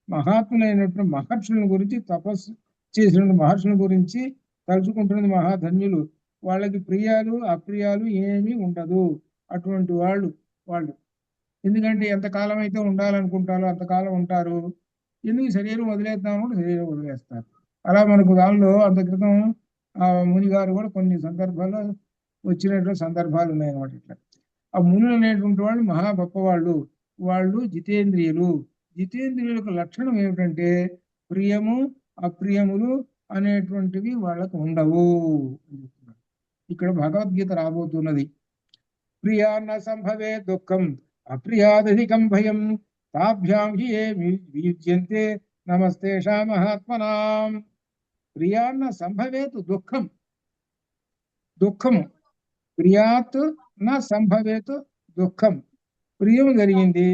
మహాత్ములైనటువంటి మహర్షులను గురించి, తపస్సు చేసిన మహర్షుల గురించి తలుచుకుంటున్నది మహాధన్యులు. వాళ్ళకి ప్రియాలు అప్రియాలు ఏమీ ఉండదు. అటువంటి వాళ్ళు ఎందుకంటే ఎంతకాలం అయితే ఉండాలనుకుంటారో అంతకాలం ఉంటారు. ఎందుకు శరీరం వదిలేద్దామంటే శరీరం వదిలేస్తారు. అలా మనకు దానిలో అంత క్రితం ముని గారు కూడా కొన్ని సందర్భాల్లో వచ్చినటువంటి సందర్భాలు ఉన్నాయన్నమాట. ఇట్లా ఆ మునులు అనేటువంటి వాళ్ళు మహా గొప్పవాళ్ళు. వాళ్ళు జితేంద్రియులు. జితేంద్రియులకు లక్షణం ఏమిటంటే ప్రియము అప్రియములు అనేటువంటివి వాళ్ళకు ఉండవు. ఇక్కడ భగవద్గీత రాబోతున్నది. ప్రియాన్న సంభవే దుఃఖం అప్రియాదధికం భయం తాభ్యాం హి ఏ వియుజ్యంతే నమస్తేషా మహాత్మనాం. ప్రియాన్న సంభవేత్ దుఃఖం, దుఃఖము ప్రియాత్ నా సంభవేత్ దుఃఖం. ప్రియం కలిగింది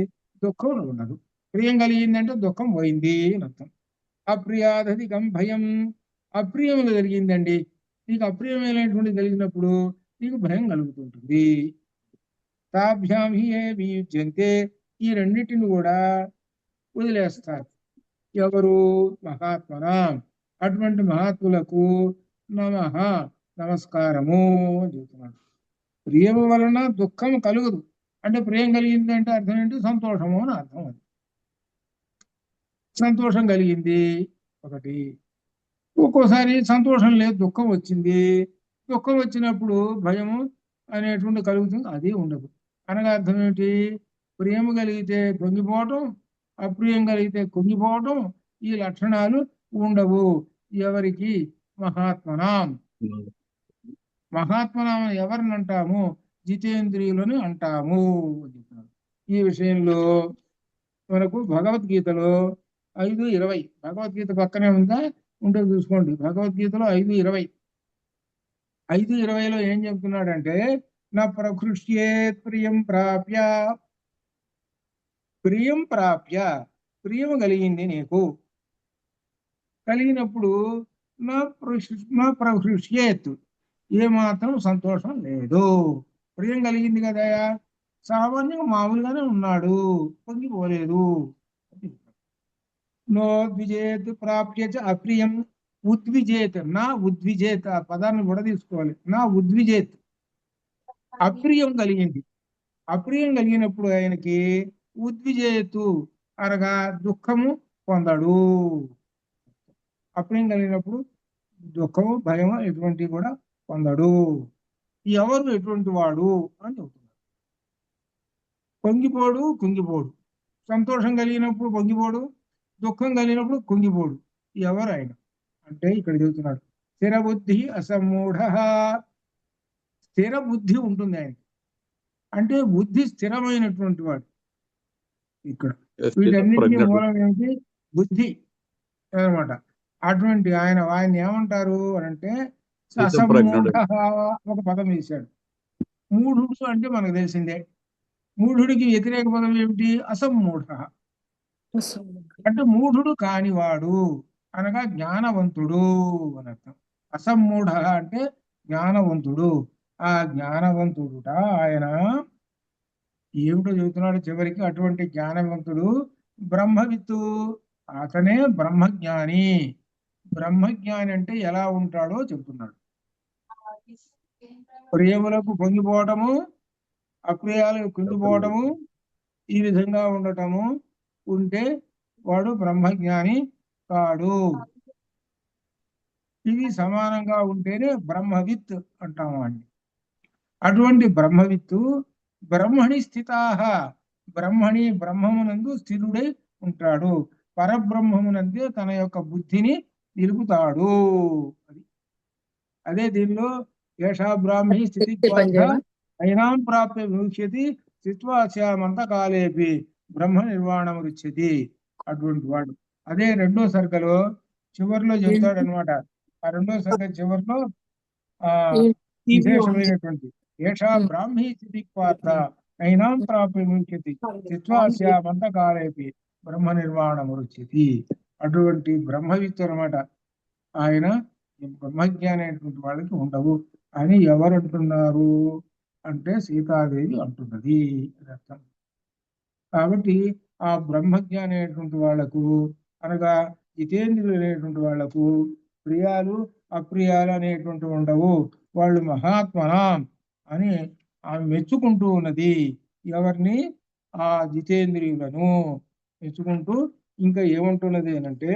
దుఃఖం ఉండదు. ప్రియం కలిగింది అంటే దుఃఖం పోయింది అని అర్థం. అప్రియాదధికం భయం, అప్రియములు కలిగిందండి, నీకు అప్రియమైనటువంటి కలిగినప్పుడు నీకు భయం కలుగుతుంటుంది. తాభ్యాం హి ఏ వియుజ్యంతే, ఈ రెండింటిని కూడా వదిలేస్తారు. ఎవరు? మహాత్మనాం, అటువంటి మహాత్ములకు నమః, నమస్కారము అని చెబుతున్నాడు. ప్రియము వలన దుఃఖం కలుగదు. అంటే ప్రియం కలిగింది అంటే అర్థం ఏంటి? సంతోషము అని అర్థం. అది సంతోషం కలిగింది ఒకటి. ఒక్కోసారి సంతోషం లేదు, దుఃఖం వచ్చింది. దుఃఖం వచ్చినప్పుడు భయము అనేటువంటి కలుగుతుంది, అది ఉండదు. అనగా అర్థం ఏమిటి? ప్రియము కలిగితే పొంగిపోవటం, అప్రియం కలిగితే కుంగిపోవటం, ఈ లక్షణాలు ఉండవు. ఎవరికి? మహాత్మనాం. మహాత్మనాం ఎవరిని అంటాము? జితేంద్రియులను అంటాము. ఈ విషయంలో మనకు భగవద్గీతలో 5:20, భగవద్గీత పక్కనే ఉందా ఉంటే చూసుకోండి. భగవద్గీతలో 5:20, 5:20లో ఏం చెప్తున్నాడంటే నా ప్రకృష్యేత్ ప్రియం ప్రాప్య, ప్రియం ప్రాప్య, ప్రియము కలిగింది నీకు. కలిగినప్పుడు నా ప్రకృష్యేత్, ఏమాత్రం సంతోషం లేదు. ప్రియం కలిగింది కదా, సామాన్యంగా మామూలుగానే ఉన్నాడు, పొంగిపోలేదు. నోద్విజేత్ ప్రాప్య అప్రియం ఉద్విజేత్, నా ఉద్విజేత్, ఆ పదాన్ని కూడా తీసుకోవాలి. నా ఉద్విజేత్, అప్రియం కలిగింది. అప్రియం కలిగినప్పుడు ఆయనకి ఉద్విజేతు అనగా దుఃఖము పొందడు. అప్రియం కలిగినప్పుడు దుఃఖము భయము ఎటువంటి కూడా పొందడు. ఎవరు ఎటువంటి వాడు అని చెబుతున్నాడు. పొంగిపోడు కుంగిపోడు. సంతోషం కలిగినప్పుడు పొంగిపోడు, దుఃఖం కలిగినప్పుడు కుంగిపోడు. ఎవరు ఆయన అంటే ఇక్కడ చెబుతున్నాడు స్థిర బుద్ధి అసమూఢ. స్థిర బుద్ధి ఉంటుంది ఆయనకి, అంటే బుద్ధి స్థిరమైనటువంటి వాడు. ఇక్కడ వీటన్నిటికీ మూలం ఏంటి? బుద్ధి అనమాట. అటువంటి ఆయన ఏమంటారు అంటే అసమూఢ ఒక పదం వేశాడు. మూఢుడు అంటే మనకు తెలిసిందే. మూఢుడికి వ్యతిరేక పదం ఏమిటి? అసమూఢ. అంటే మూఢుడు కానివాడు అనగా జ్ఞానవంతుడు అని అర్థం. అసమూఢ అంటే జ్ఞానవంతుడు. ఆ జ్ఞానవంతుడుట ఆయన ఏమిటో చెబుతున్నాడు చివరికి. అటువంటి జ్ఞానవంతుడు బ్రహ్మవిత్తు, అతనే బ్రహ్మజ్ఞాని. బ్రహ్మజ్ఞాని అంటే ఎలా ఉంటాడో చెబుతున్నాడు. ప్రియములకు పొంగిపోవటము, అప్రియాలకు కుంగిపోవటము, ఈ విధంగా ఉండటము ఉంటే వాడు బ్రహ్మజ్ఞాని కాడు. ఇవి సమానంగా ఉంటేనే బ్రహ్మవిత్ అంటాము అండి. అటువంటి బ్రహ్మవిత్తు బ్రహ్మణి స్థితాహ, బ్రహ్మణి బ్రహ్మమునందు స్థిరుడై ఉంటాడు. పరబ్రహ్మమునందే తన యొక్క బుద్ధిని నిలుపుతాడు. అది అదే దీనిలో ఏషా బ్రాహ్మీ స్థితి అయినాం ప్రాప్య విముచ్యతి స్థిత్వాస్యామంత కాలేపి బ్రహ్మ నిర్వాణం రుచ్యతి. అటువంటి వాడు అదే రెండో సర్గలో చివరిలో చెప్తాడు అనమాట. ఆ రెండో సర్గ చివరిలో ఆ విశేషమైనటువంటి ఏషా బ్రాహ్మీ స్థితి పార్థ అయినాం ప్రాప్య విముచ్యతి స్థిత్వాస్యామంత కాలేపి బ్రహ్మ నిర్వాణం రుచ్యతి. అటువంటి బ్రహ్మవిత్తు అనమాట ఆయన. బ్రహ్మజ్ఞాని అయినటువంటి వాళ్ళకి ఉండవు అని ఎవరు అంటున్నారు అంటే సీతాదేవి అంటున్నది అని అర్థం. కాబట్టి ఆ బ్రహ్మజ్ఞాని అయినటువంటి వాళ్లకు అనగా జితేంద్రులు అనేటువంటి వాళ్లకు ప్రియాలు అప్రియాలు అనేటువంటి ఉండవు. వాళ్ళు మహాత్మనాం అని ఆమె మెచ్చుకుంటూ ఉన్నది. ఎవరిని? ఆ జితేంద్రియులను మెచ్చుకుంటూ ఇంకా ఏమంటున్నది అంటే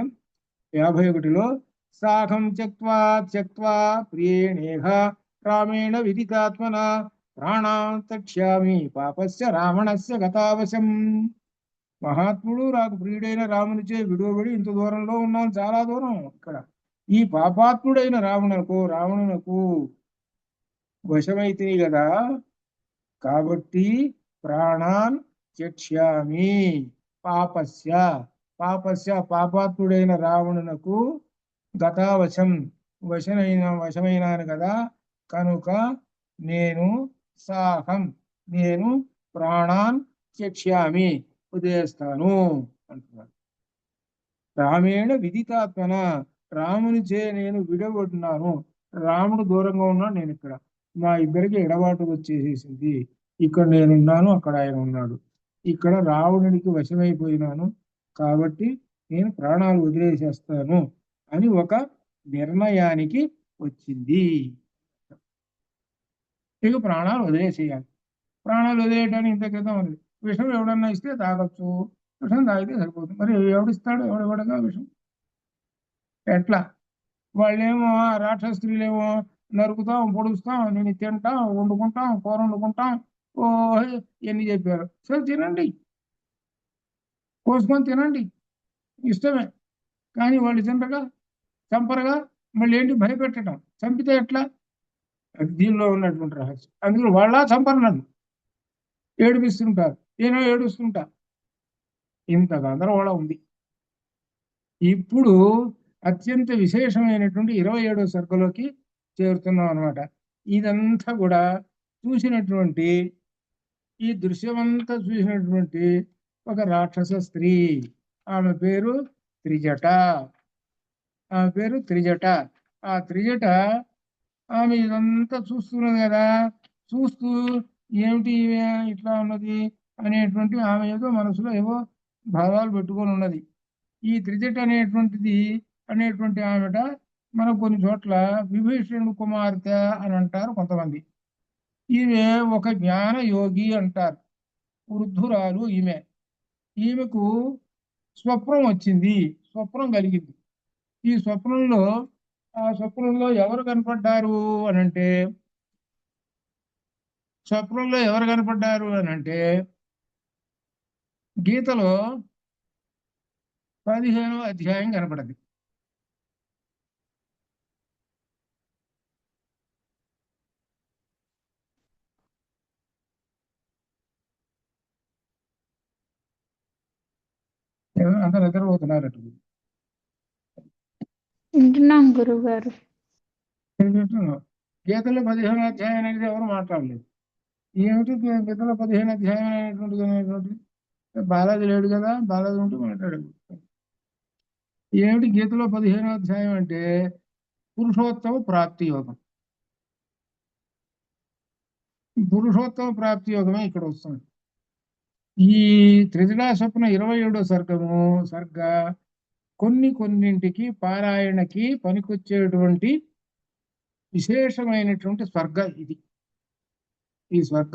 51లో సాఖం త్యక్త్వా త్యక్త్వా ప్రియేణేహ రామేణ విదితాత్మన ప్రాణాన్ తక్ష్యామి పాపస్య రావణస్య గతావశం. మహాత్ముడు నాకు ప్రియుడైన రామునిచే విడువబడి ఇంత దూరంలో ఉన్నాను, చాలా దూరం. ఇక్కడ ఈ పాపాత్ముడైన రావణునకు వశమైతిని కదా, కాబట్టి ప్రాణాన్ త్యక్ష్యామి పాపస్య పాపాత్ముడైన రావణునకు గతావశం వశమైనాను కదా, కనుక నేను ప్రాణాన్ త్యక్ష్యామి ఉదయిస్తాను అంటున్నాడు. రామేణ విదితాత్మన, రామునిచే నేను విడబడుతున్నాను. రాముడు దూరంగా ఉన్నాడు, నేను ఇక్కడ. మా ఇద్దరికి ఎడబాటు వచ్చేసేసింది. ఇక్కడ నేనున్నాను, అక్కడ ఆయన ఉన్నాడు. ఇక్కడ రావణుడికి వశమైపోయినాను, కాబట్టి నేను ప్రాణాలు వదిలేసేస్తాను అని ఒక నిర్ణయానికి వచ్చింది. ఇక ప్రాణాలు వదిలేసేయాలి. ప్రాణాలు వదిలేయడానికి ఇంత క్రితం ఉంది. విషం ఎవడన్నా ఇస్తే తాగొచ్చు, విషం తాగితే సరిపోతుంది. మరి ఎవడిస్తాడు? ఎవడగా విషం? ఎట్లా? వాళ్ళేమో రాక్షస స్త్రీలేమో నరుకుతాం, పొడుస్తాం, నేను తింటాం, వండుకుంటాం, కూర వండుకుంటాం, ఓ ఎన్ని చెప్పారు. సరే తినండి, కోసుకొని తినండి, ఇష్టమే. కానీ వాళ్ళు తినరుగా, చంపరుగా. మళ్ళీ ఏంటి భయపెట్టడం? చంపితే ఎట్లా? దీనిలో ఉన్నటువంటి రహస్యం. అందులో వాళ్ళ చంపరు, నన్ను ఏడిపిస్తుంటారు, నేను ఏడుస్తుంటా. ఇంత గందరగోళం ఉంది. ఇప్పుడు అత్యంత విశేషమైనటువంటి 27వ సర్గలోకి చేరుతున్నాం అనమాట. ఇదంతా కూడా చూసినటువంటి, ఈ దృశ్యమంతా చూసినటువంటి ఒక రాక్షస స్త్రీ. ఆమె పేరు త్రిజట. ఆ త్రిజట ఆమె ఇదంతా చూస్తున్నది కదా. చూస్తూ ఏమిటి ఇట్లా ఉన్నది అనేటువంటి ఆమె ఏదో మనసులో ఏవో భావాలు పెట్టుకొని ఉన్నది. ఈ త్రిజట అనేటువంటి ఆమెట మనకు కొన్ని చోట్ల విభీషణుడు కుమార్తె అని అంటారు కొంతమంది. ఈమె ఒక జ్ఞాన యోగి అంటారు, వృద్ధురాలు ఈమె. ఈమెకు స్వప్నం వచ్చింది, స్వప్నం కలిగింది. ఈ స్వప్నంలో ఎవరు కనపడ్డారు అనంటే గీతలో 15వ అధ్యాయం కనపడది. అందరు నిద్రపోతున్నారు అటు. వింటున్నాం గురువు గారు. గీతలో 15వ అధ్యాయం అనేది ఎవరు మాట్లాడలేదు. ఏమిటి గీతలో 15వ అధ్యాయం అనేటువంటిది? బాలాజీ లేడు కదా, బాలాజీ ఉంటూ మాట్లాడాడు. ఏమిటి గీతలో 15వ అధ్యాయం అంటే పురుషోత్తమ ప్రాప్తి యోగం. పురుషోత్తమ ప్రాప్తి యోగమే ఇక్కడ వస్తుంది. ఈ త్రిజటా స్వప్న 27వ సర్గ కొన్నింటికి పారాయణకి పనికొచ్చేటువంటి విశేషమైనటువంటి స్వర్గ ఇది. ఈ స్వర్గ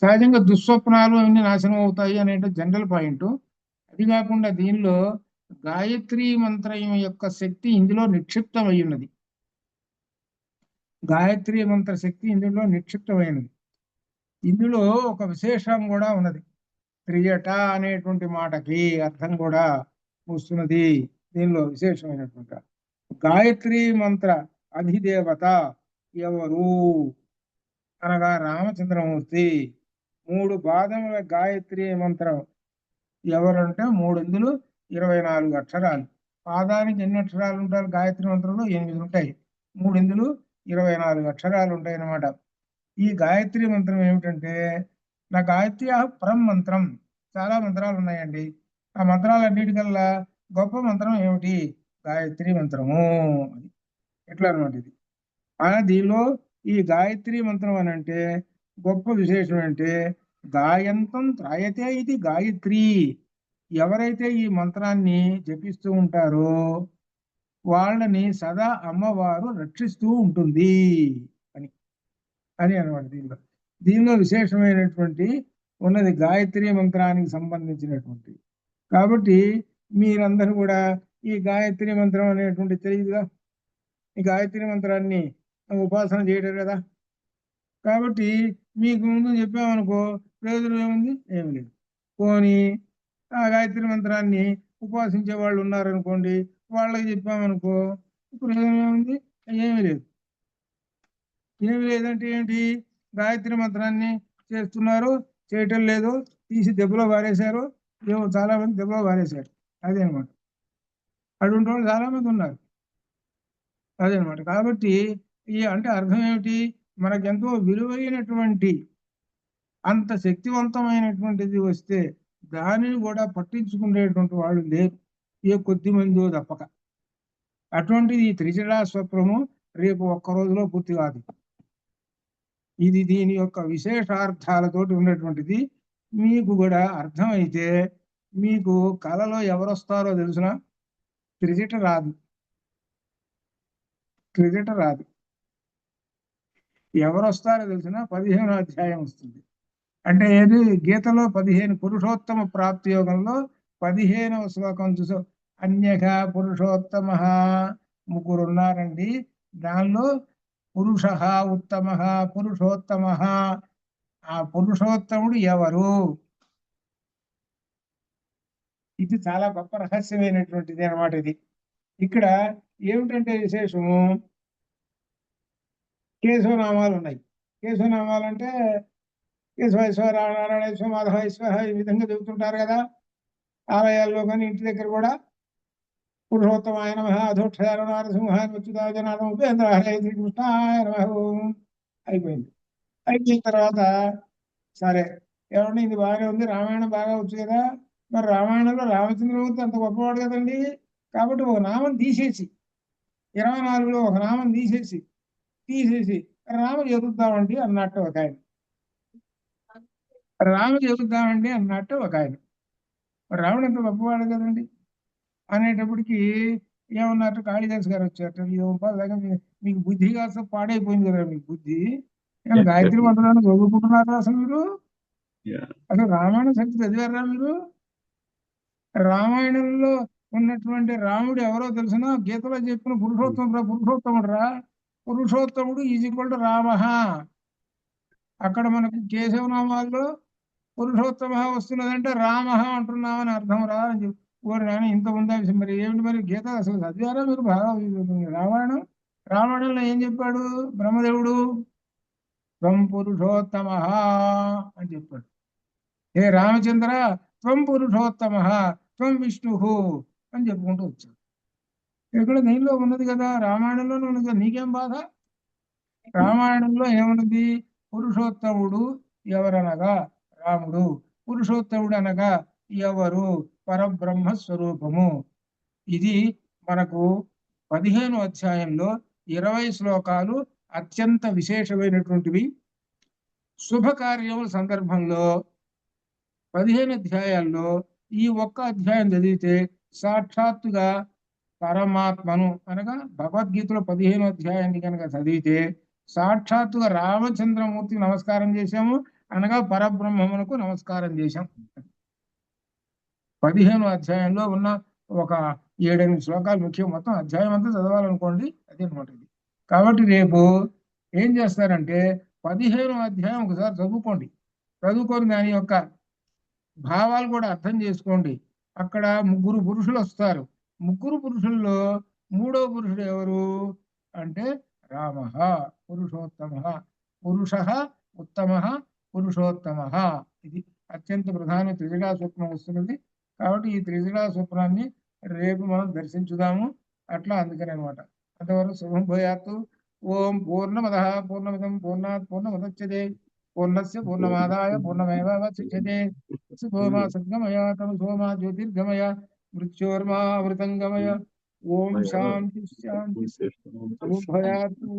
సహజంగా దుస్వప్నాలు అన్ని నాశనం అవుతాయి అనే జనరల్ పాయింట్. అది కాకుండా దీనిలో గాయత్రి మంత్రం యొక్క శక్తి ఇందులో నిక్షిప్తమై ఉన్నది. గాయత్రి మంత్ర శక్తి ఇందులో నిక్షిప్తమైనది. ఇందులో ఒక విశేషం కూడా ఉన్నది. త్రియట అనేటువంటి మాటకి అర్థం కూడా వస్తున్నది. దీనిలో విశేషమైనటువంటి గాయత్రి మంత్ర అధిదేవత ఎవరు అనగా రామచంద్రమూర్తి. 3 పాదముల గాయత్రి మంత్రం ఎవరంటే 3 అక్షరాలు. పాదానికి ఎన్ని అక్షరాలు ఉంటాయి? గాయత్రి మంత్రంలో 8 ఉంటాయి. 3 24 ఉంటాయి అన్నమాట. ఈ గాయత్రి మంత్రం ఏమిటంటే, నా గాయత్రి పరం మంత్రం. చాలా మంత్రాలు ఉన్నాయండి. ఆ మంత్రాలన్నిటికల్లా గొప్ప మంత్రం ఏమిటి? గాయత్రి మంత్రము. ఎట్లా అనమాట ఇది. దీనిలో ఈ గాయత్రి మంత్రం అని అంటే గొప్ప విశేషం అంటే, గాయంతం త్రాయతే ఇది గాయత్రి. ఎవరైతే ఈ మంత్రాన్ని జపిస్తూ ఉంటారో వాళ్ళని సదా అమ్మవారు రక్షిస్తూ ఉంటుంది అని అనమాట. దీనిలో విశేషమైనటువంటి ఉన్నది గాయత్రి మంత్రానికి సంబంధించినటువంటి. కాబట్టి మీరందరూ కూడా ఈ గాయత్రి మంత్రం అనేటువంటి తెలియదుగా, ఈ గాయత్రి మంత్రాన్ని ఉపాసన చేయడం కదా. కాబట్టి మీకు ముందు చెప్పామనుకో ప్రయోజనం ఏముంది? ఏమి లేదు. పోనీ ఆ గాయత్రి మంత్రాన్ని ఉపాసించే వాళ్ళు ఉన్నారనుకోండి, వాళ్ళకి చెప్పామనుకో ప్రయోజనం ఏముంది? ఏమీ లేదు. ఏమి లేదంటే ఏంటి? గాయత్రి మంత్రాన్ని చేస్తున్నారు, చేయటం లేదు, తీసి దెబ్బలో పారేశారు. ఏమో చాలా మంది దెబ్బలో పారేశారు. అదే అనమాట. అటువంటి వాళ్ళు చాలా మంది ఉన్నారు. అదే అనమాట. కాబట్టి ఈ అంటే అర్థం ఏమిటి? మనకెంతో విలువైనటువంటి అంత శక్తివంతమైనటువంటిది వస్తే దానిని కూడా పట్టించుకునేటువంటి వాళ్ళు లేరు, ఏ కొద్ది మందో తప్పక. అటువంటిది ఈ త్రిజటా స్వప్నము రేపు ఒక్క రోజులో పూర్తి కాదు. ఇది దీని యొక్క విశేషార్థాలతోటి ఉన్నటువంటిది. మీకు కూడా అర్థమైతే మీకు కళలో ఎవరొస్తారో తెలుసిన? త్రిజట రాదు. త్రిజట రాదు. ఎవరొస్తారో తెలిసిన 15వ అధ్యాయం వస్తుంది. అంటే ఏది? గీతలో 15 పురుషోత్తమ ప్రాప్తి యోగంలో 15వ శ్లోకం చూసా. అన్యః పురుషోత్తమ ముగ్గురు ఉన్నారండి. దానిలో పురుష ఉత్తమ, పురుషోత్తమ. ఆ పురుషోత్తముడు ఎవరు? ఇది చాలా గొప్ప రహస్యమైనటువంటిది అన్నమాట. ఇది ఇక్కడ ఏమిటంటే విశేషము, కేశవనామాలు ఉన్నాయి. కేశవనామాలు అంటే కేశవేశ్వర, నారాయణేశ్వర, మాధవేశ్వర ఈ విధంగా చెబుతుంటారు కదా ఆలయాల్లో. కానీ ఇంటి దగ్గర కూడా పురుషోత్తమాయ నమః, అధోక్షాయ నరసింహాయ అచ్యుతాయ ఉపేంద్రాయ శ్రీకృష్ణాయ నమః అయిపోయింది. అయిపోయిన తర్వాత సరే ఏమంటే ఇది బాగానే ఉంది, రామాయణం బాగా వచ్చు కదా. మరి రామాయణంలో రామచంద్రమూర్తి అంత గొప్పవాడు కదండి. కాబట్టి ఒక నామం తీసేసి 24లో ఒక నామం తీసేసి రామ చదువుతామండి అన్నట్టు ఒక ఆయన. రామ చదువుతామండి అన్నట్టు ఒక ఆయన. రాముడు అంత గొప్పవాడు కదండి అనేటప్పటికి ఏమన్నట్టు కాళిదాస్ గారు వచ్చారు. మీకు బుద్ధి కాస్త పాడైపోయింది కదా మీకు బుద్ధి. గాయత్రి మంత్రాన్ని చదువుకుంటున్నారా అసలు మీరు? అసలు రామాయణ సంఖ్య చదివారా మీరు? రామాయణంలో ఉన్నటువంటి రాముడు ఎవరో తెలిసిన? గీతలో చెప్పిన పురుషోత్తముడు రా. పురుషోత్తముడు ఈజ్ ఈక్వల్ టు రామ. అక్కడ మనకు కేశవనామాల్లో పురుషోత్తమ వస్తున్నదంటే రామ అంటున్నామని అర్థం రా అని చెప్పి. ఓరి నాయన ఇంత ఉందా విషయం. మరి ఏమిటి మరి గీత అసలు చదివారా మీరు బాగా? రామాయణంలో ఏం చెప్పాడు బ్రహ్మదేవుడు? త్వం పురుషోత్తమ అని చెప్పాడు. హే రామచంద్ర త్వం పురుషోత్తమ త్వం విష్ణు అని చెప్పుకుంటూ వచ్చాడు. ఇక్కడ దీనిలో ఉన్నది కదా, రామాయణంలోనే ఉన్నది కదా. నీకేం బాధ? రామాయణంలో ఏమున్నది? పురుషోత్తముడు ఎవరనగా రాముడు. పురుషోత్తముడు అనగా ఎవరు? పరబ్రహ్మ స్వరూపము. ఇది మనకు 15వ అధ్యాయంలో 20 శ్లోకాలు అత్యంత విశేషమైనటువంటివి. శుభకార్యముల సందర్భంలో 15 అధ్యాయాల్లో ఈ ఒక్క అధ్యాయం చదివితే సాక్షాత్తుగా పరమాత్మను అనగా భగవద్గీతలో 15వ అధ్యాయాన్ని కనుక చదివితే సాక్షాత్తుగా రామచంద్రమూర్తికి నమస్కారం చేశాము అనగా పరబ్రహ్మమునకు నమస్కారం చేశాం. 15వ అధ్యాయంలో ఉన్న ఒక 7-8 శ్లోకాలు ముఖ్యం. మొత్తం అధ్యాయం అంతా చదవాలనుకోండి, అదే అనమాట ఇది. కాబట్టి రేపు ఏం చేస్తారంటే 15వ అధ్యాయం ఒకసారి చదువుకోండి. చదువుకొని దాని యొక్క భావాలు కూడా అర్థం చేసుకోండి. అక్కడ 3 పురుషులు వస్తారు. 3 పురుషుల్లో 3వ పురుషుడు ఎవరు అంటే రామ, పురుషోత్తమ, పురుష ఉత్తమ, పురుషోత్తమ. ఇది అత్యంత ప్రధాన త్రిజగా స్వప్నం వస్తున్నది. కాబట్టి ఈ త్రిజగా స్వప్నాన్ని రేపు మనం దర్శించుదాము. అట్లా అందుకని అనమాట. అంతవరకు శుభం భూయాత్తు. ఓం పూర్ణమద పూర్ణమిదం పూర్ణాత్ పూర్ణముదచ్యతే పూర్ణస్య పూర్ణమాదాయ పూర్ణమేవావశిష్యతే. శుభోమా సద్గమయ తమసోమా జ్యోతిర్గమయ మృత్యోర్మా అమృతంగమయ. ఓం శాంతి శాంతి. శుభం భూయాత్తు.